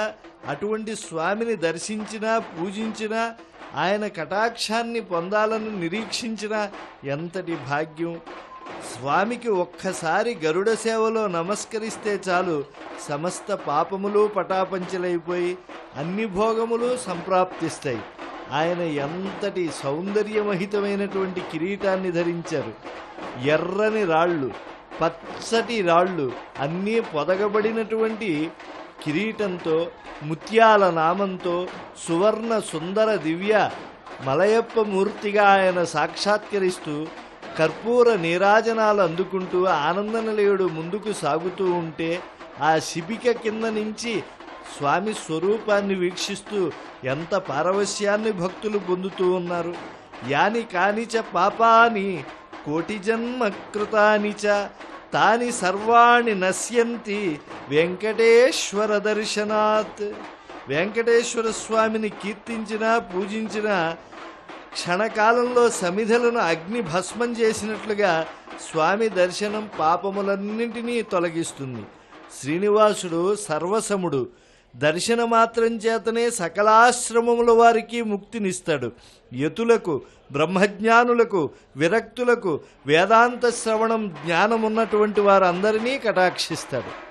అటువంటి స్వామిని దర్శించినా, పూజించినా, ఆయన కటాక్షాన్ని పొందాలని నిరీక్షించినా ఎంతటి భాగ్యం. స్వామికి ఒక్కసారి గరుడ సేవలో నమస్కరిస్తే చాలు, సమస్త పాపములు పటాపంచలైపోయి అన్ని భోగములు సంప్రాప్తిస్తాయి. ఆయన ఎంతటి సౌందర్యమహితమైనటువంటి కిరీటాన్ని ధరించారు. ఎర్రని రాళ్ళు, పచ్చటి రాళ్ళు అన్నీ పొదగబడినటువంటి కిరీటంతో, ముత్యాల నామంతో, సువర్ణ సుందర దివ్య మలయప్ప మూర్తిగా ఆయన సాక్షాత్కరిస్తూ కర్పూర నీరాజనాలు అందుకుంటూ ఆనందనిలయుడు ముందుకు సాగుతూ ఉంటే ఆ శిబిక కింద నుంచి స్వామి స్వరూపాన్ని వీక్షిస్తూ ఎంత పారవశ్యాన్ని భక్తులు పొందుతూ ఉన్నారు. యాని కానిచ పాపాని కోటి జన్మ కృతాని చ తాని సర్వాణి నశ్యంతి వెంకటేశ్వర దర్శనాత్. వెంకటేశ్వర స్వామిని కీర్తించినా, పూజించినా క్షణకాలంలో సమిధలను అగ్ని భస్మం చేసినట్లుగా స్వామి దర్శనం పాపములన్నింటినీ తొలగిస్తుంది. శ్రీనివాసుడు సర్వసముడు. దర్శన మాత్రం చేతనే సకలాశ్రమముల వారికి ముక్తినిస్తాడు. యతులకు, బ్రహ్మజ్ఞానులకు, విరక్తులకు, వేదాంత శ్రవణం జ్ఞానమున్నటువంటి వారందరినీ కటాక్షిస్తాడు.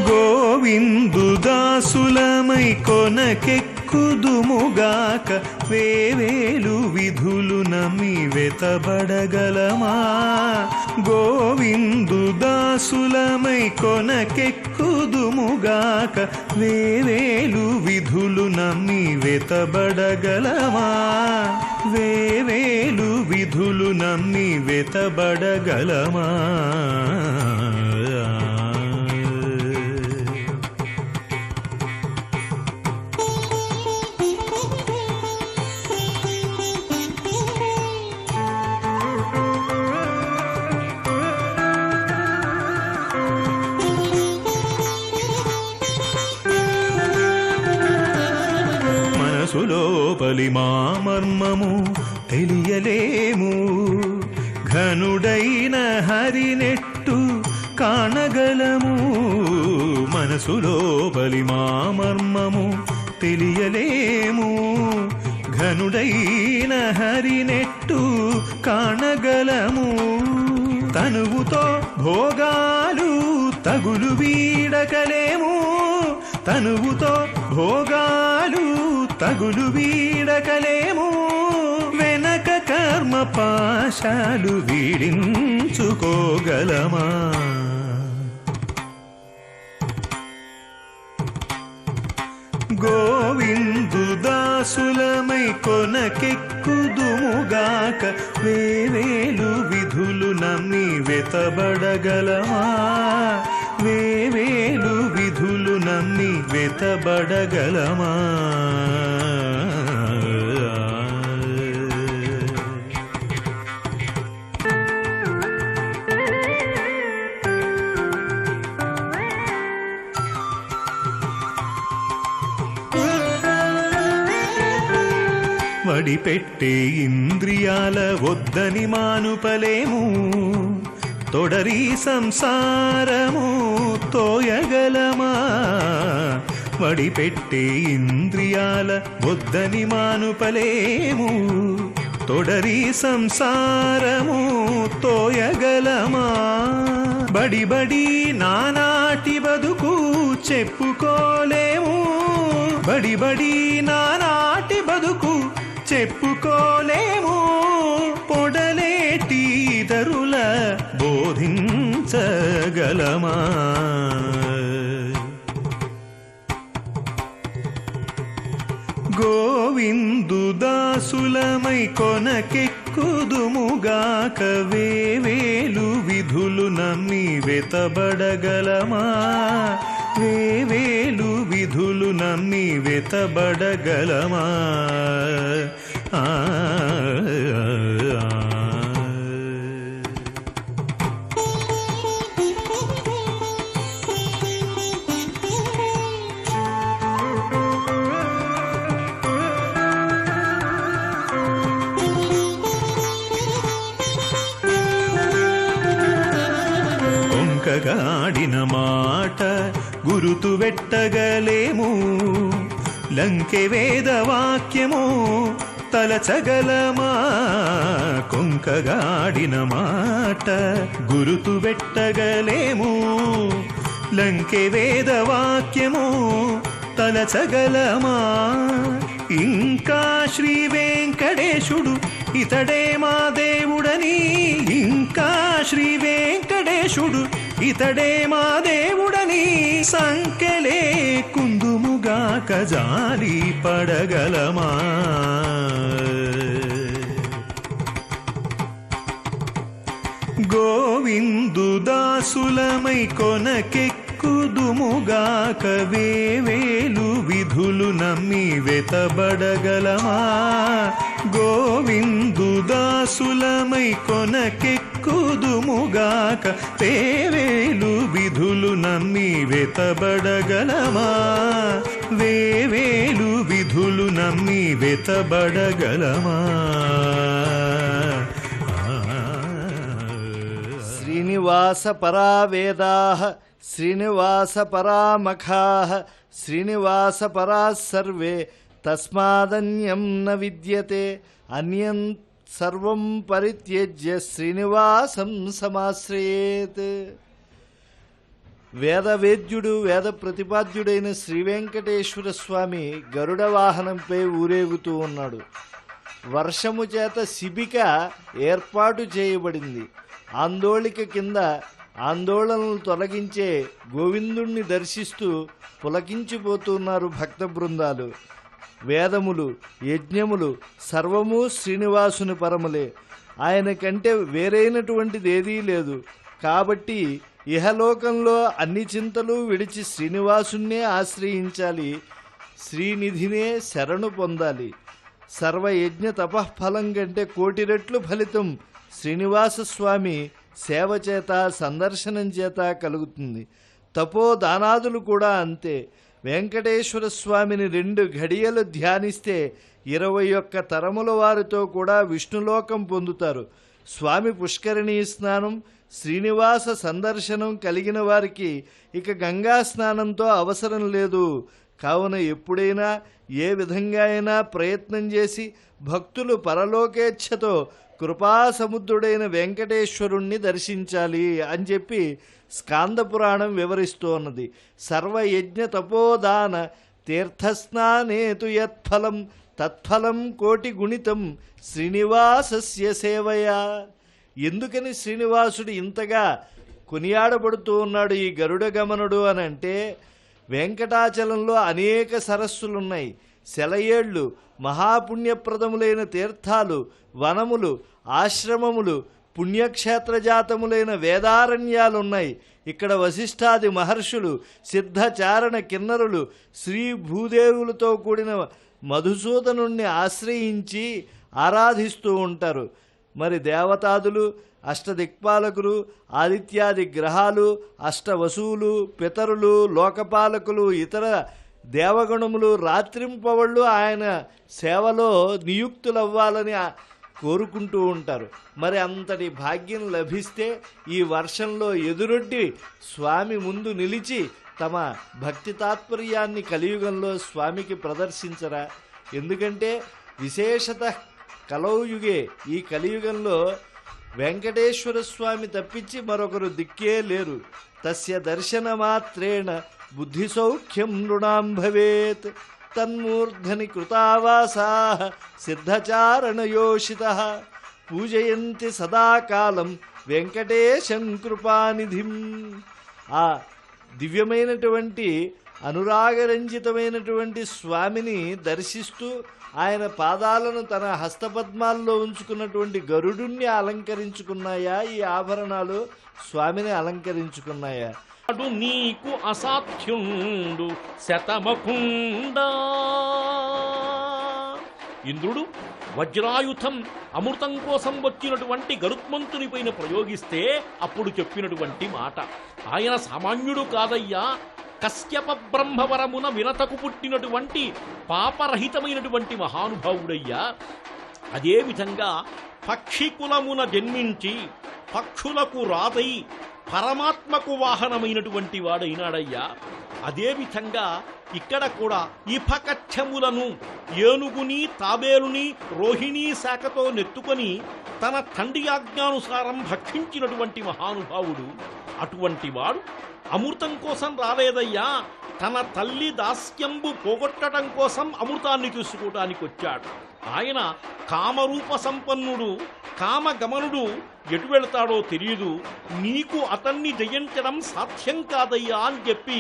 గోవిందుదాసులమై కొనకెక్కుదుముగాక వేవేలు విధులు నమ్మి వెతబడగలమా. గోవిందుదాసులమై కొనకెక్కుదుముగాక వేవేలు విధులు నమ్మి వెతబడగలమా. వేవేలు విధులు నమ్మి వెతబడగలమా. మనసులోపలి మా మర్మము తెలియలేము. ఘనుడైన హరినెట్టు కానగలము. మనసులోపలి మా మర్మము తెలియలేము. ఘనుడైన హరినెట్టు కానగలము. తనువుతో భోగాలు తగులు వీడకలేము. తనువుతో భోగాలు తగులు వీడకలేము. వెనక కర్మ పాశాలు వీడించుకోగలమా. గోవిందుదాసులమై కొనకెక్కుదుముగాక వేవేలు విధులు నమ్మి వెతబడగలమా. వేవేలు విధులు నమ్మి వెతబడగలమా. వడిపెట్టే ఇంద్రియాల వద్దని మానుపలేము. తొడరి సంసారము తోయగలమా. వడిపెట్టే ఇంద్రియాల వద్దని మానుపలేము. తొడరి సంసారము తోయగలమా. బడి బడి నానాటి బతుకు చెప్పుకోలేము. బడి బడి నానాటి బతుకు చెప్పుకోలేము. పొడలేటి ఇతరుల బోధించగలమా. గోవిందుదాసులమై కొనకెక్కుదుముగాక వేవేలు విధులు నమ్మి వెతబడగలమా. వేవేలు విధులు నమ్మి వెతబడగలమా. కొంకగాడిన మాట గురుతు వెట్టగలేము. లంకె వేదవాక్యము తలచగలమా. కొంకగాడిన మాట గురుతు వెట్టగలేము. లంకె వేదవాక్యము తలచగలమా. ఇంకా శ్రీ వెంకటేశుడు ఇతడే మా దేవుడని. ఇంకా శ్రీ వెంకటేశుడు ఇతడే మా దేవుడని సంకెలే కుందుముగాక జాలి పడగలమా. గోవిందుదాసులమై కొనకెక్కుదుముగాక వేవేలు విధులు నమ్మి వెతబడగలమా. గోవిందుదాసులమై కొనకెక్కుదుముగాక వేవేలు విధులు నమ్మి వెతబడగలమా. వేవేలు విధులు విధులు నమ్మి వెతబడగలమా? శ్రీనివాస పరా వేదాః శ్రీనివాస పరామఖాః శ్రీనివాస పరా సర్వే తస్మాదన్యం న విద్యతే అన్యం సర్వం పరిత్యజ్య శ్రీనివాసం సమాశ్రయేత్. వేదవేద్యుడు వేద ప్రతిపాద్యుడైన శ్రీ వెంకటేశ్వర స్వామి గరుడ వాహనంపై ఊరేగుతూ ఉన్నాడు. వర్షము చేత శిబిక ఏర్పాటు చేయబడింది. ఆందోళిక కింద ఆందోళనలు తొలగించే గోవిందుణ్ణి దర్శిస్తూ పులకించిపోతున్నారు భక్త బృందాలు. వేదములు యజ్ఞములు సర్వము శ్రీనివాసుని పరములే. ఆయన కంటే వేరైనటువంటిది ఏదీ లేదు. కాబట్టి ఇహలోకంలో అన్ని చింతలు విడిచి శ్రీనివాసున్నే ఆశ్రయించాలి, శ్రీనిధినే శరణు పొందాలి. సర్వయజ్ఞ తపఃఫలం కంటే 1,000,000 రెట్లు ఫలితం శ్రీనివాసస్వామి సేవ చేత సందర్శనం చేత కలుగుతుంది. తపోదానాదులు కూడా అంతే. వెంకటేశ్వర స్వామిని 2 ఘడియలు ధ్యానిస్తే 21 తరముల వారితో కూడా విష్ణులోకం పొందుతారు. స్వామి పుష్కరిణీ స్నానం శ్రీనివాస సందర్శనం కలిగిన వారికి ఇక గంగా స్నానంతో అవసరం లేదు. కావున ఎప్పుడైనా ఏ విధంగా అయినా ప్రయత్నం చేసి భక్తులు పరలోకేచ్ఛతో కృపాసముద్రుడైన వెంకటేశ్వరుణ్ణి దర్శించాలి అని చెప్పి స్కాంద పురాణం వివరిస్తూ ఉన్నది. సర్వయజ్ఞ తపోదాన తీర్థస్నానేతు యత్ఫలం తత్ఫలం 1,000,000 గుణితం శ్రీనివాసస్య సేవయా. ఎందుకని శ్రీనివాసుడు ఇంతగా కొనియాడబడుతూ ఉన్నాడు ఈ గరుడ గమనుడు అని అంటే, వెంకటాచలంలో అనేక సరస్సులున్నాయి, సెలయేళ్లు, మహాపుణ్యప్రదములైన తీర్థాలు, వనములు, ఆశ్రమములు, పుణ్యక్షేత్రజాతములైన వేదారణ్యాలున్నాయి. ఇక్కడ వశిష్ఠాది మహర్షులు, సిద్ధచారణ కిన్నరులు, శ్రీ భూదేవులతో కూడిన మధుసూదనుణ్ణి ఆశ్రయించి ఆరాధిస్తూ ఉంటారు. మరి దేవతాదులు, అష్టదిక్పాలకులు, ఆదిత్యాది గ్రహాలు, అష్టవసువులు, పితరులు, లోకపాలకులు, ఇతర దేవగణములు రాత్రింపవళ్ళు ఆయన సేవలో నియుక్తులవ్వాలని కోరుకుంటూ ఉంటారు. మరి అంతటి భాగ్యం లభిస్తే ఈ వర్షంలో ఎదురొడ్డి స్వామి ముందు నిలిచి తమ భక్తి తాత్పర్యాన్ని కలియుగంలో స్వామికి ప్రదర్శించరా? ఎందుకంటే విశేషత కలౌయుగే, ఈ కలియుగంలో వెంకటేశ్వర స్వామి తప్పించి మరొకరు దిక్కే లేరు. తస్య దర్శనమాత్రేణ బుద్ధి సౌఖ్యం నృణాం భవేత్ తన్మూర్ధని కృతావాసాః సిద్ధచారణయోషితః పూజయంతి సదాకాలం వెంకటేశం కృపానిధిం. ఆ దివ్యమైనటువంటి అనురాగరంజితమైనటువంటి స్వామిని దర్శిస్తూ ఆయన పాదాలను తన హస్తపద్మాల్లో ఉంచుకున్నటువంటి గరుడుణ్ణి అలంకరించుకున్నాయా ఈ ఆభరణాలు? స్వామిని అలంకరించుకున్నాయా? అడు నీకు అసాధ్యుండు శతమకుండా. ఇంద్రుడు వజ్రాయుధం అమృతం కోసం వచ్చినటువంటి గరుత్మంతుని పైన ప్రయోగిస్తే అప్పుడు చెప్పినటువంటి మాట, ఆయన సామాన్యుడు కాదయ్యా, కశ్యప బ్రహ్మవరమున వినతకు పుట్టినటువంటి పాపరహితమైనటువంటి మహానుభావుడయ్యా. అదేవిధంగా పక్షికులమున జన్మించి పక్షులకు రాదై పరమాత్మకు వాహనమైనటువంటి వాడైనాడయ్యా. అదేవిధంగా ఇక్కడ కూడా ఇఫకచ్చములను ఏనుగుని తాబేలుని రోహిణీ శాఖతో నెత్తుకొని తన తండ్రి ఆజ్ఞానుసారం భక్షించినటువంటి మహానుభావుడు. అటువంటి వాడు అమృతం కోసం రాలేదయ్యా, తన తల్లి దాస్యంబు పోగొట్టడం కోసం అమృతాన్ని తీసుకోవడానికి వచ్చాడు. ఆయన కామరూప సంపన్నుడు, కామగమనుడు, ఎటు వెళతాడో తెలియదు, నీకు అతన్ని జయించడం సాధ్యం కాదయ్యా అని చెప్పి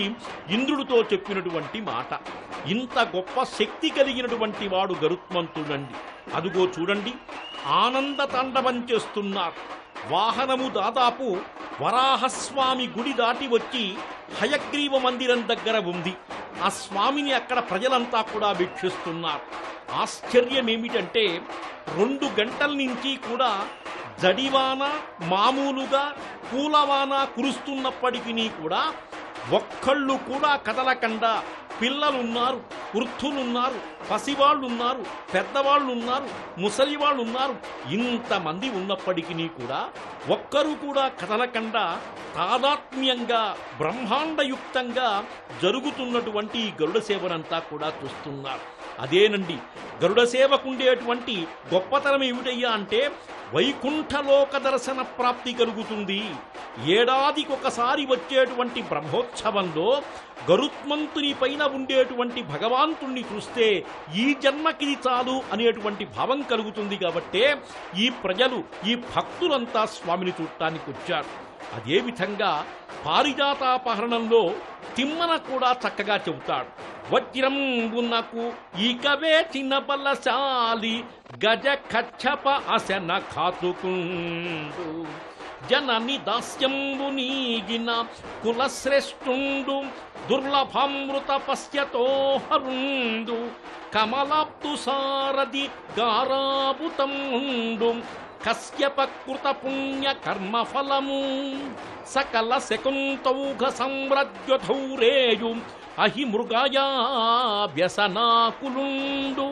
ఇంద్రుడితో చెప్పినటువంటి మాట. ఇంత గొప్ప శక్తి కలిగినటువంటి వాడు గరుత్మంతుడండి. అదుగో చూడండి, ఆనంద తాండవం చేస్తున్నారు. వాహనము దాదాపు వరాహస్వామి గుడి దాటి వచ్చి హయగ్రీవ మందిరం దగ్గర ఉంది. ఆ స్వామిని అక్కడ ప్రజలంతా కూడా వీక్షిస్తున్నారు. ఆశ్చర్యమేమిటంటే 2 గంటల నుంచి కూడా జడివాన, మామూలుగా పూలవాన కురుస్తున్నప్పటికీ కూడా ఒక్కళ్ళు కూడా కదలకుండా పిల్లలున్నారు, వృద్ధులున్నారు, పసివాళ్ళున్నారు, పెద్దవాళ్ళున్నారు, ముసలివాళ్ళున్నారు. ఇంతమంది ఉన్నప్పటికీ కూడా ఒక్కరూ కూడా కదలకుండా తాదాత్మ్యంగా బ్రహ్మాండయుక్తంగా జరుగుతున్నటువంటి ఈ గరుడ సేవనంతా కూడా చూస్తున్నారు. అదేనండి గరుడ సేవకుండేటువంటి గొప్పతనం ఏమిటయ్యా అంటే వైకుంఠలోక దర్శన ప్రాప్తి కలుగుతుంది. ఏడాదికొకసారి వచ్చేటువంటి బ్రహ్మోత్సవంలో గరుత్మంతుని పైన ఉండేటువంటి భగవంతుణ్ణి చూస్తే ఈ జన్మకిది చాలు అనేటువంటి భావం కలుగుతుంది. కాబట్టే ఈ ప్రజలు, ఈ భక్తులంతా స్వామిని చూడటానికి వచ్చారు. అదేవిధంగా పారిజాతాపహరణంలో తిమ్మన కూడా చక్కగా చెబుతాడు. వజ్రంబునకు ఇకవే చిన్న బలశాలి గజ కచ్చప అసన ఖాతుకుండు జనని దాస్యంబు నీగిన కులశ్రేష్ఠుండు దుర్లభామృత పశ్యతో హరుండు కమలాప్తు సారథి గారాబుతముండు కశ్యపకృత పుణ్య కర్మ ఫలము సకల శకుంతౌఘ సంవ్రజ్యధౌరేయు అహి మృగాయా వ్యసనాకులుండు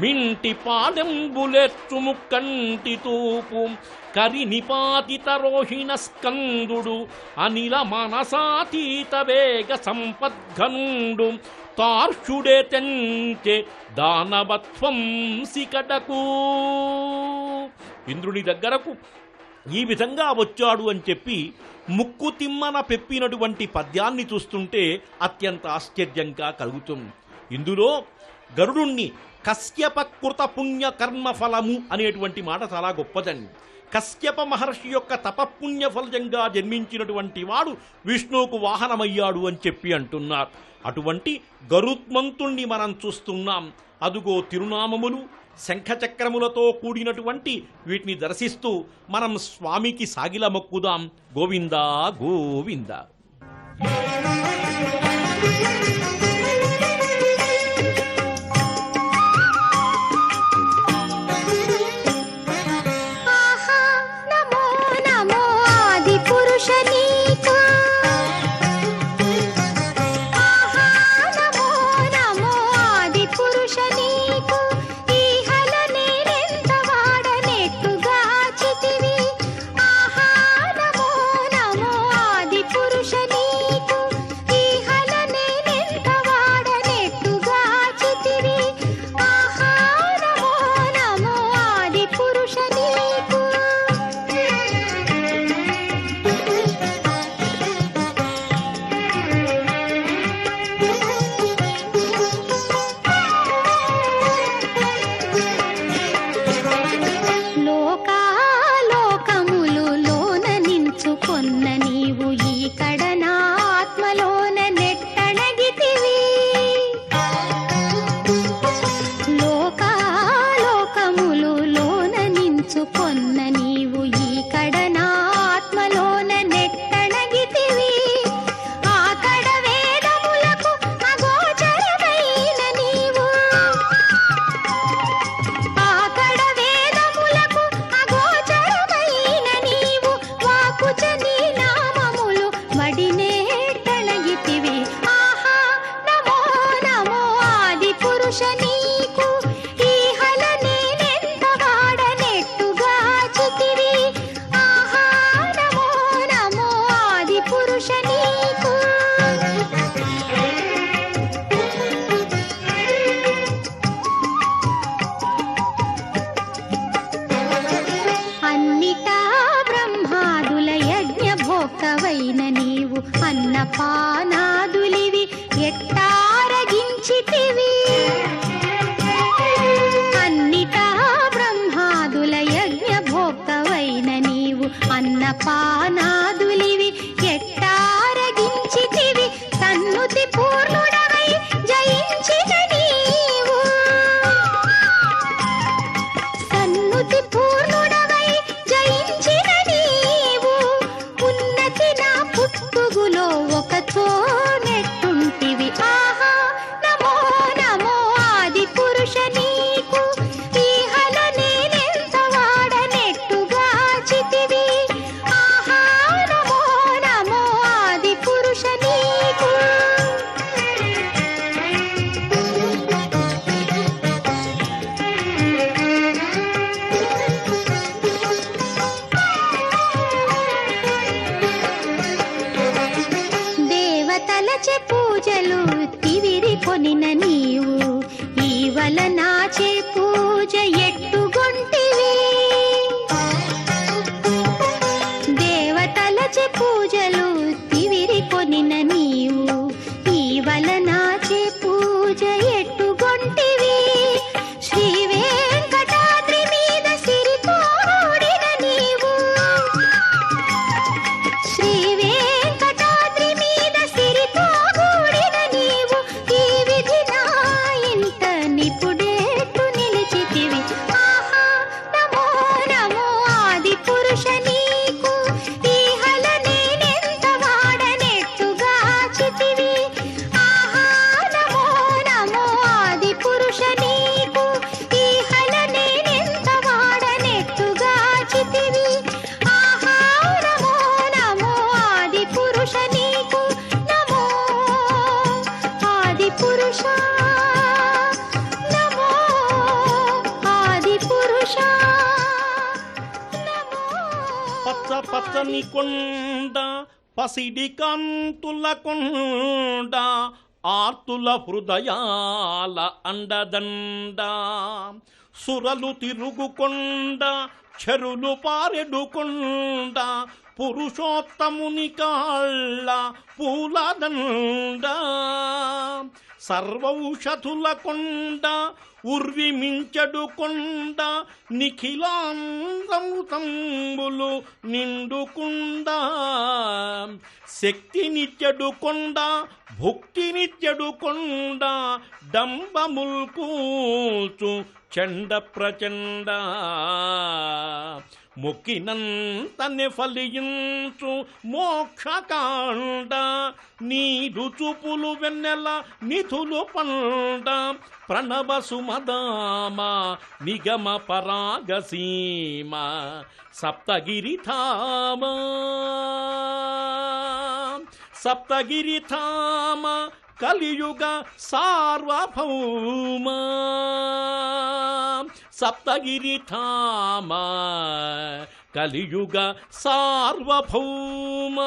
మింటి పాడెంబులెచ్చుము కంటి తూపు కరి నిపాతిత రోహిణ స్కందుడు అనిల మనసాతీత వేగ సంపద్ఘనుండు తార్షుడే తెంచె దానవత్వం సికటకు. ఇంద్రుని దగ్గరకు ఈ విధంగా వచ్చాడు అని చెప్పి ముక్కు తిమ్మన పెప్పినటువంటి పద్యాన్ని చూస్తుంటే అత్యంత ఆశ్చర్యంగా కలుగుతుంది. ఇందులో గరుడుణ్ణి కశ్యపకృత పుణ్య కర్మ ఫలము అనేటువంటి మాట చాలా గొప్పదండి. కశ్యప మహర్షి యొక్క తపపుణ్య ఫలంగా జన్మించినటువంటి వాడు విష్ణువుకు వాహనమయ్యాడు అని చెప్పి అంటున్నారు. అటువంటి గరుత్మంతుణ్ణి మనం చూస్తున్నాం. అదుగో తిరునామములు, శంఖచక్రములతో కూడినటువంటి వీటిని దర్శిస్తూ మనం స్వామికి సాగిల మొక్కుదాం. గోవిందా గోవింద. అన్నపానాదులివి ఎట్టారగించితివి అన్నిటా బ్రహ్మాదుల యజ్ఞ భోక్తవైన నీవు అన్నపానాదులివి ఎట్టారగించితివి సన్నుతి పూర్ణుడవై జయించిన నీవు సన్నుతి పూర్ణుడవై జయించిన నీవు ఉన్నతి నా పుట్టుగులో ఒక చోనెట్టుంటివి ఆహా నమో నమో ఆది పురుష నీకు ఈహల నేనెంత వాడనెట్టుగా చితివి ఆహా పచ్చని కొండ పసిడి కాంతుల కొండ ఆర్తుల హృదయాల అండదండ సురలు తిరుగుకొండ చెరులు పారెడుకొండ పురుషోత్తముని కాళ్ళ పూలదండ సర్వౌషధుల కొండ ఉర్వి మించడు కొండ నిఖిలాంగముతంబులు నిండుకుండ శక్తినిత్యడు కొండ భుక్తినిత్యడు కొండ డంబముల్కూచు చండ ప్రచండ మొక్కినంతనే ఫలించు మోక్షకాండ నీరు చూపులు వెన్నెల నిధులు పండ ప్రణవ సుమదామ నిగమ పరాగసీమ సప్తగిరిధామ సప్తగిరిధామ కలియుగ సార్వభౌమ సప్తగిరిధామ కలియుగ సార్వభౌమ.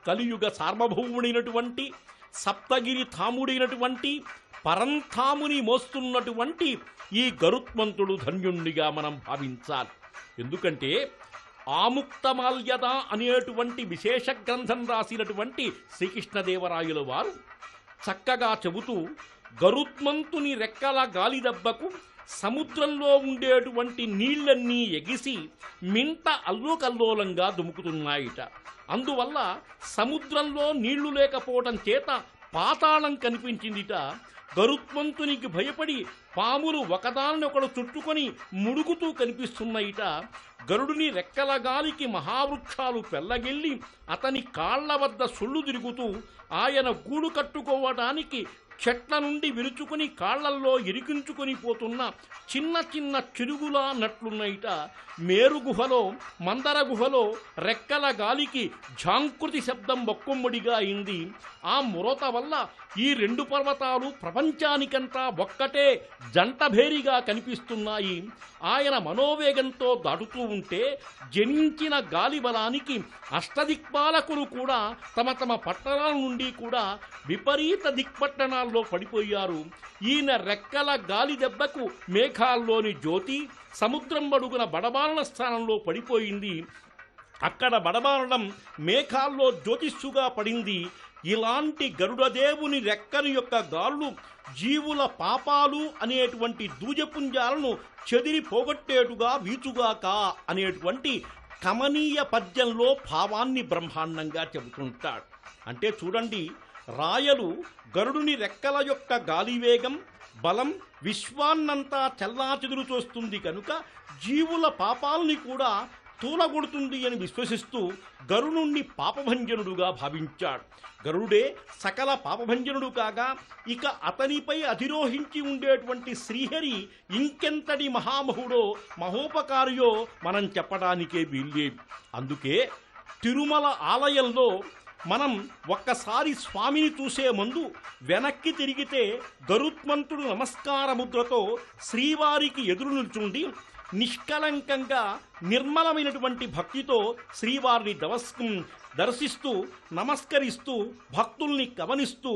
కలియుగ సార్వభౌముడైనటువంటి సప్తగిరి ధాముడైనటువంటి పరంధాముని మోస్తున్నటువంటి ఈ గరుత్మంతుడు ధన్యుణ్ణిగా మనం భావించాలి. ఎందుకంటే ఆముక్తమాల్యద అనేటువంటి విశేష గ్రంథం రాసినటువంటి శ్రీకృష్ణదేవరాయల వారు చక్కగా చెబుతూ గరుత్మంతుని రెక్కల గాలిదెబ్బకు సముద్రంలో ఉండేటువంటి నీళ్లన్నీ ఎగిసి మింట అల్లోకల్లోలంగా దుముకుతున్నాయిట. అందువల్ల సముద్రంలో నీళ్లు లేకపోవడం చేత పాతాళం కనిపించిందిట. గరుత్మంతునికి భయపడి పాములు ఒకదాన్నొకడు చుట్టుకొని ముడుగుతూ కనిపిస్తున్నాయిట. గరుడుని రెక్కల గాలికి మహావృక్షాలు పెల్లగిల్లి అతని కాళ్ల వద్ద సుళ్ళు తిరుగుతూ ఆయన గూడు కట్టుకోవడానికి చెట్ల నుండి విరుచుకుని కాళ్లల్లో ఇరికించుకొని పోతున్న చిన్న చిన్న చిరుగులా నట్లున్నయిట. మేరు గుహలో మందర గుహలో రెక్కల గాలికి ఝాంకృతి శబ్దం ఒక్కొమ్మడిగా అయింది. ఆ మురత వల్ల ఈ రెండు పర్వతాలు ప్రపంచానికంతా ఒక్కటే జంటభేరిగా కనిపిస్తున్నాయి. ఆయన మనోవేగంతో దాటుతూ ఉంటే జనించిన గాలి బలానికి అష్టదిక్పాలకులు కూడా తమ తమ పట్టణాల నుండి కూడా విపరీత దిక్పట్టణాల్లో పడిపోయారు. ఈయన రెక్కల గాలి దెబ్బకు మేఘాల్లోని జ్యోతి సముద్రం అడుగున బడబాలన స్థానంలో పడిపోయింది. అక్కడ బడబాలడం మేఘాల్లో జ్యోతిష్సుగా పడింది. ఇలాంటి గరుడదేవుని రెక్కల యొక్క గాళ్ళు జీవుల పాపాలు అనేటువంటి దూజపుంజాలను చెదిరి పోగొట్టేటుగా వీచుగాక అనేటువంటి కమనీయ పద్యంలో భావాన్ని బ్రహ్మాండంగా చెబుతుంటాడు. అంటే చూడండి, రాయలు గరుడుని రెక్కల యొక్క గాలివేగం బలం విశ్వాన్నంతా చెల్లాచెదురు చూస్తుంది కనుక జీవుల పాపాలని కూడా తూలగొడుతుంది అని విశ్వసిస్తూ గరుడుని పాపభంజనుడుగా భావించాడు. గరుడే సకల పాపభంజనుడు కాగా ఇక అతనిపై అధిరోహించి ఉండేటువంటి శ్రీహరి ఇంకెంతటి మహామహుడో మహోపకారియో మనం చెప్పడానికే వీల్లేదు. అందుకే తిరుమల ఆలయంలో మనం ఒక్కసారి స్వామిని చూసే ముందు వెనక్కి తిరిగితే గరుత్మంతుడు నమస్కార ముద్రతో శ్రీవారికి ఎదురు నిల్చుండి నిష్కలంకంగా నిర్మలమైనటువంటి భక్తితో శ్రీవారిని దర్శిస్తూ నమస్కరిస్తూ భక్తుల్ని గమనిస్తూ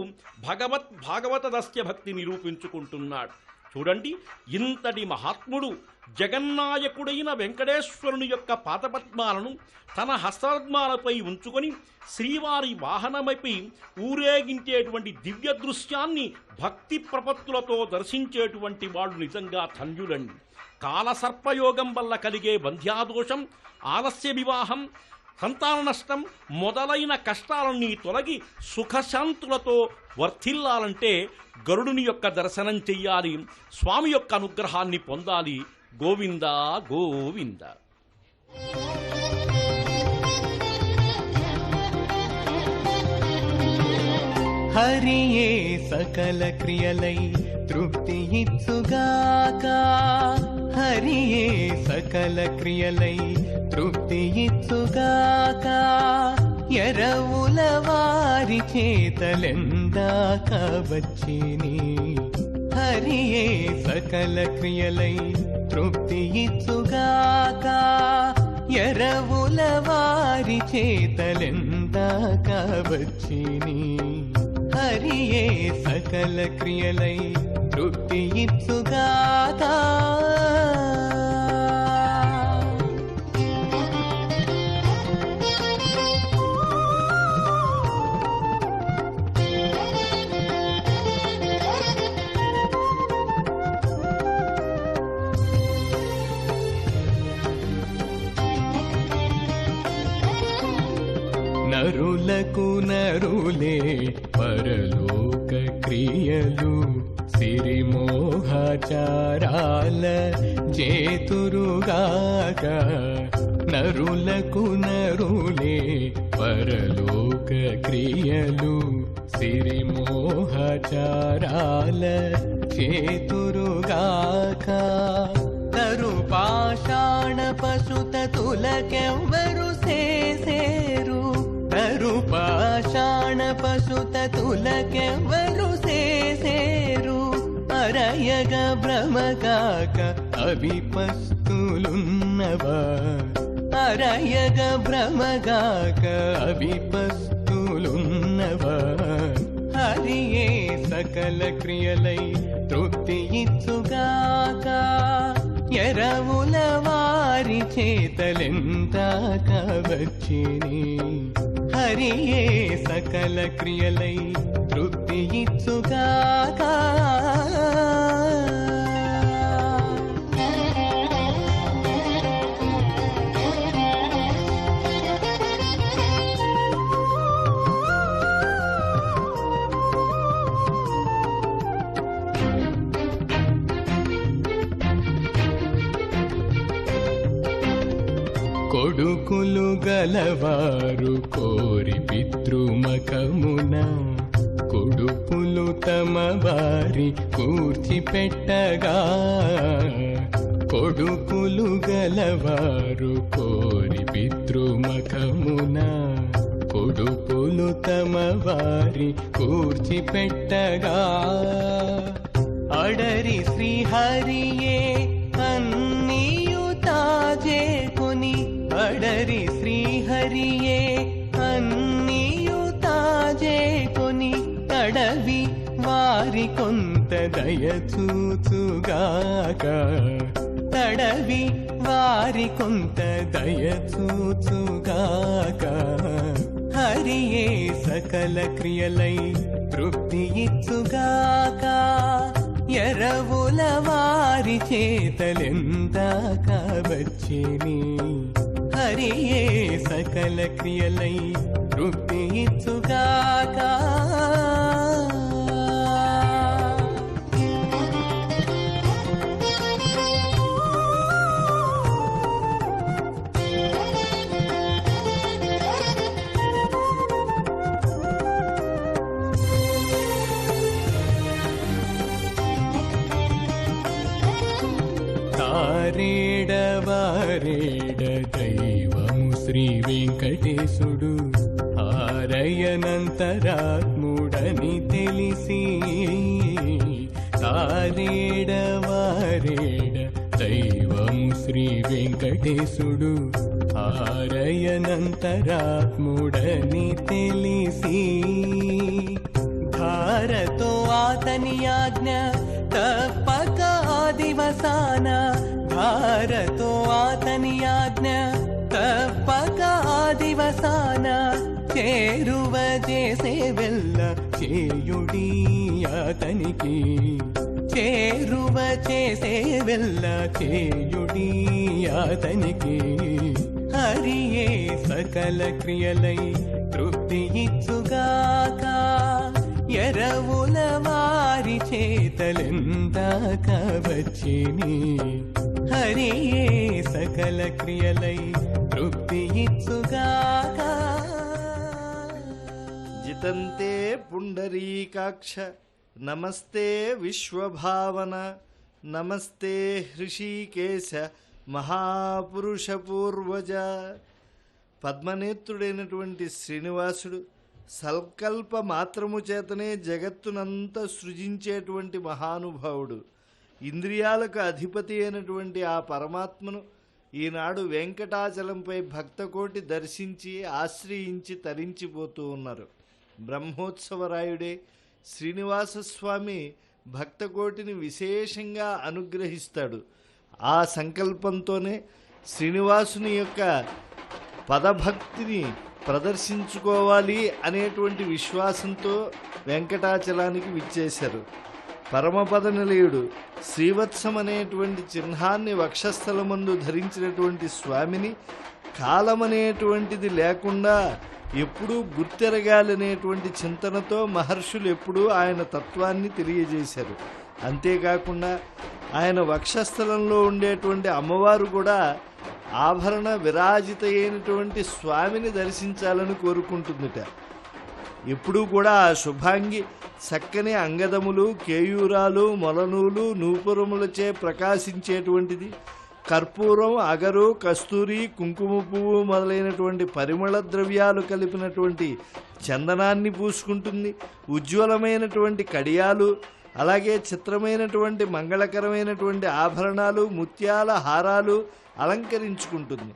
భాగవత దస్య భక్తి నిరూపించుకుంటున్నాడు. చూడండి, ఇంతటి మహాత్ముడు జగన్నాయకుడైన వెంకటేశ్వరుని యొక్క పాదపద్మాలను తన హస్తపద్మాలపై ఉంచుకొని శ్రీవారి వాహనమైపై ఊరేగించేటువంటి దివ్య దృశ్యాన్ని భక్తి ప్రపత్తులతో దర్శించేటువంటి వాళ్ళు నిజంగా ధన్యులండి. కాలసర్పయోగం వల్ల కలిగే బంధ్యాదోషం, ఆలస్య వివాహం, సంతాన నష్టం మొదలైన కష్టాలన్నీ తొలగి సుఖశాంతులతో వర్ధిల్లాలంటే గరుడుని యొక్క దర్శనం చెయ్యాలి, స్వామి యొక్క అనుగ్రహాన్ని పొందాలి. గోవింద గోవింద. హరియే సకల క్రియలై తృప్తి ఇచ్చుగాక, హరియే సకల క్రియలై తృప్తి ఇచ్చుగాక, ఎరవుల వారి చేతలెందాక వచ్చిని, హరియే సకల క్రియలై తృప్తి ఇచ్చుగాక ఎరవుల వారి చేతలెందాక వచ్చిని హరియే సకల క్రియలై తృప్తి ఇచ్చుగాక నరులకు నరులే పరలోక క్రియలు సిరిమోహచారాల చేతురుగాక నరులకు నరులే పరలోక క్రియలు సిరిమోహచారాల చేతురుగాక తరు పాషాణ పశుతతులకెవ్వరు చేసేరు తరు పాషాణ పశుతతులకెవ్వరు చేసేరు అరయగ భ్రమగాక అవిపస్తులున్నవా అరయగ భ్రమగాక అవిపస్తులున్నవా హరియే సకల క్రియలై తృప్తి ఇచ్చుగాక ఎరవుల వారి చేతలెందాక వచ్చిని హరియే సకల క్రియలై తృప్తి ఇచ్చుగాక కొడుకులు గలవారు కోరి పితృమకమున కొడుకులు తమ వారి కూర్చిపెట్టగా కొడుకులు గలవారు కోరి పితృమకమున కొడుకులు తమ వారి కూర్చిపెట్టగా అడరి శ్రీహరియే అన్నీయు తాజేకొని అడరి శ్రీహరియే అన్నీయు తాజేకొని తడవి వారి కొంత దయ చూచుగాక తడవి వారి కొంత దయ చూచుగాక హరియే సకల క్రియలై తృప్తి ఇచ్చుగాక ఎరవుల వారి చేతలెందాక వచ్చిని హరియే సకల క్రియలై తృప్తి ఇచ్చుగాక తారేడవారేడ దైవము శ్రీ వెంకటేశుడు ఆరయనంతరాత్ముడని తెలిసి తారేడవారేడ దైవము శ్రీ వెంకటేశుడు ఆరయనంతరాత్ముడని తెలిసి ధారతో ఆతని ఆజ్ఞ తప్పక దివసాన ధారతో ఆతని ఆజ్ఞ తప్పక దివసాన చేరువ చేసే వెళ్ళ చేయుడి అతనికి చేరువ చేసే వెళ్ళ చేయుడి అతనికి హరియే సకల క్రియలై తృప్తి ఇచ్చుగాక ఎరవుల వారి చేతలెందాక వచ్చిని హరియే సకల క్రియలై తృప్తి ఇచ్చుగాక జితంతే పుండరీకాక్ష నమస్తే విశ్వభావన నమస్తే హృషీకేశ మహాపురుష పూర్వజ. పద్మనేత్రుడైనటువంటి శ్రీనివాసుడు సంకల్ప మాత్రము చేతనే జగత్తునంతా సృజించేటువంటి మహానుభావుడు. ఇంద్రియాలకు అధిపతి అయినటువంటి ఆ పరమాత్మను ఈనాడు వెంకటాచలంపై భక్తకోటి దర్శించి ఆశ్రయించి తరించిపోతూ ఉన్నారు. బ్రహ్మోత్సవరాయుడే శ్రీనివాసస్వామి భక్తకోటిని విశేషంగా అనుగ్రహిస్తాడు. ఆ సంకల్పంతోనే శ్రీనివాసుని యొక్క పదభక్తిని ప్రదర్శించుకోవాలి అనేటువంటి విశ్వాసంతో వెంకటాచలానికి విచ్చేశారు. పరమపద నిలయుడు శ్రీవత్సం అనేటువంటి చిహ్నాన్ని వక్షస్థలమందు ధరించినటువంటి స్వామిని కాలమనేటువంటిది లేకుండా ఎప్పుడూ గుర్తెరగాలనేటువంటి చింతనతో మహర్షులు ఎప్పుడూ ఆయన తత్వాన్ని తెలియజేశారు. అంతేకాకుండా ఆయన వక్షస్థలంలో ఉండేటువంటి అమ్మవారు కూడా ఆభరణ విరాజిత అయినటువంటి స్వామిని దర్శించాలని కోరుకుంటుందిట. ఎప్పుడూ కూడా ఆ శుభాంగి చక్కని అంగదములు, కేయూరాలు, మొలనూలు, నూపురములచే ప్రకాశించేటువంటిది. కర్పూరం, అగరు, కస్తూరి, కుంకుమ పువ్వు మొదలైనటువంటి పరిమళ ద్రవ్యాలు కలిపినటువంటి చందనాన్ని పూసుకుంటుంది. ఉజ్వలమైనటువంటి కడియాలు, అలాగే చిత్రమైనటువంటి మంగళకరమైనటువంటి ఆభరణాలు, ముత్యాల హారాలు అలంకరించుకుంటుంది.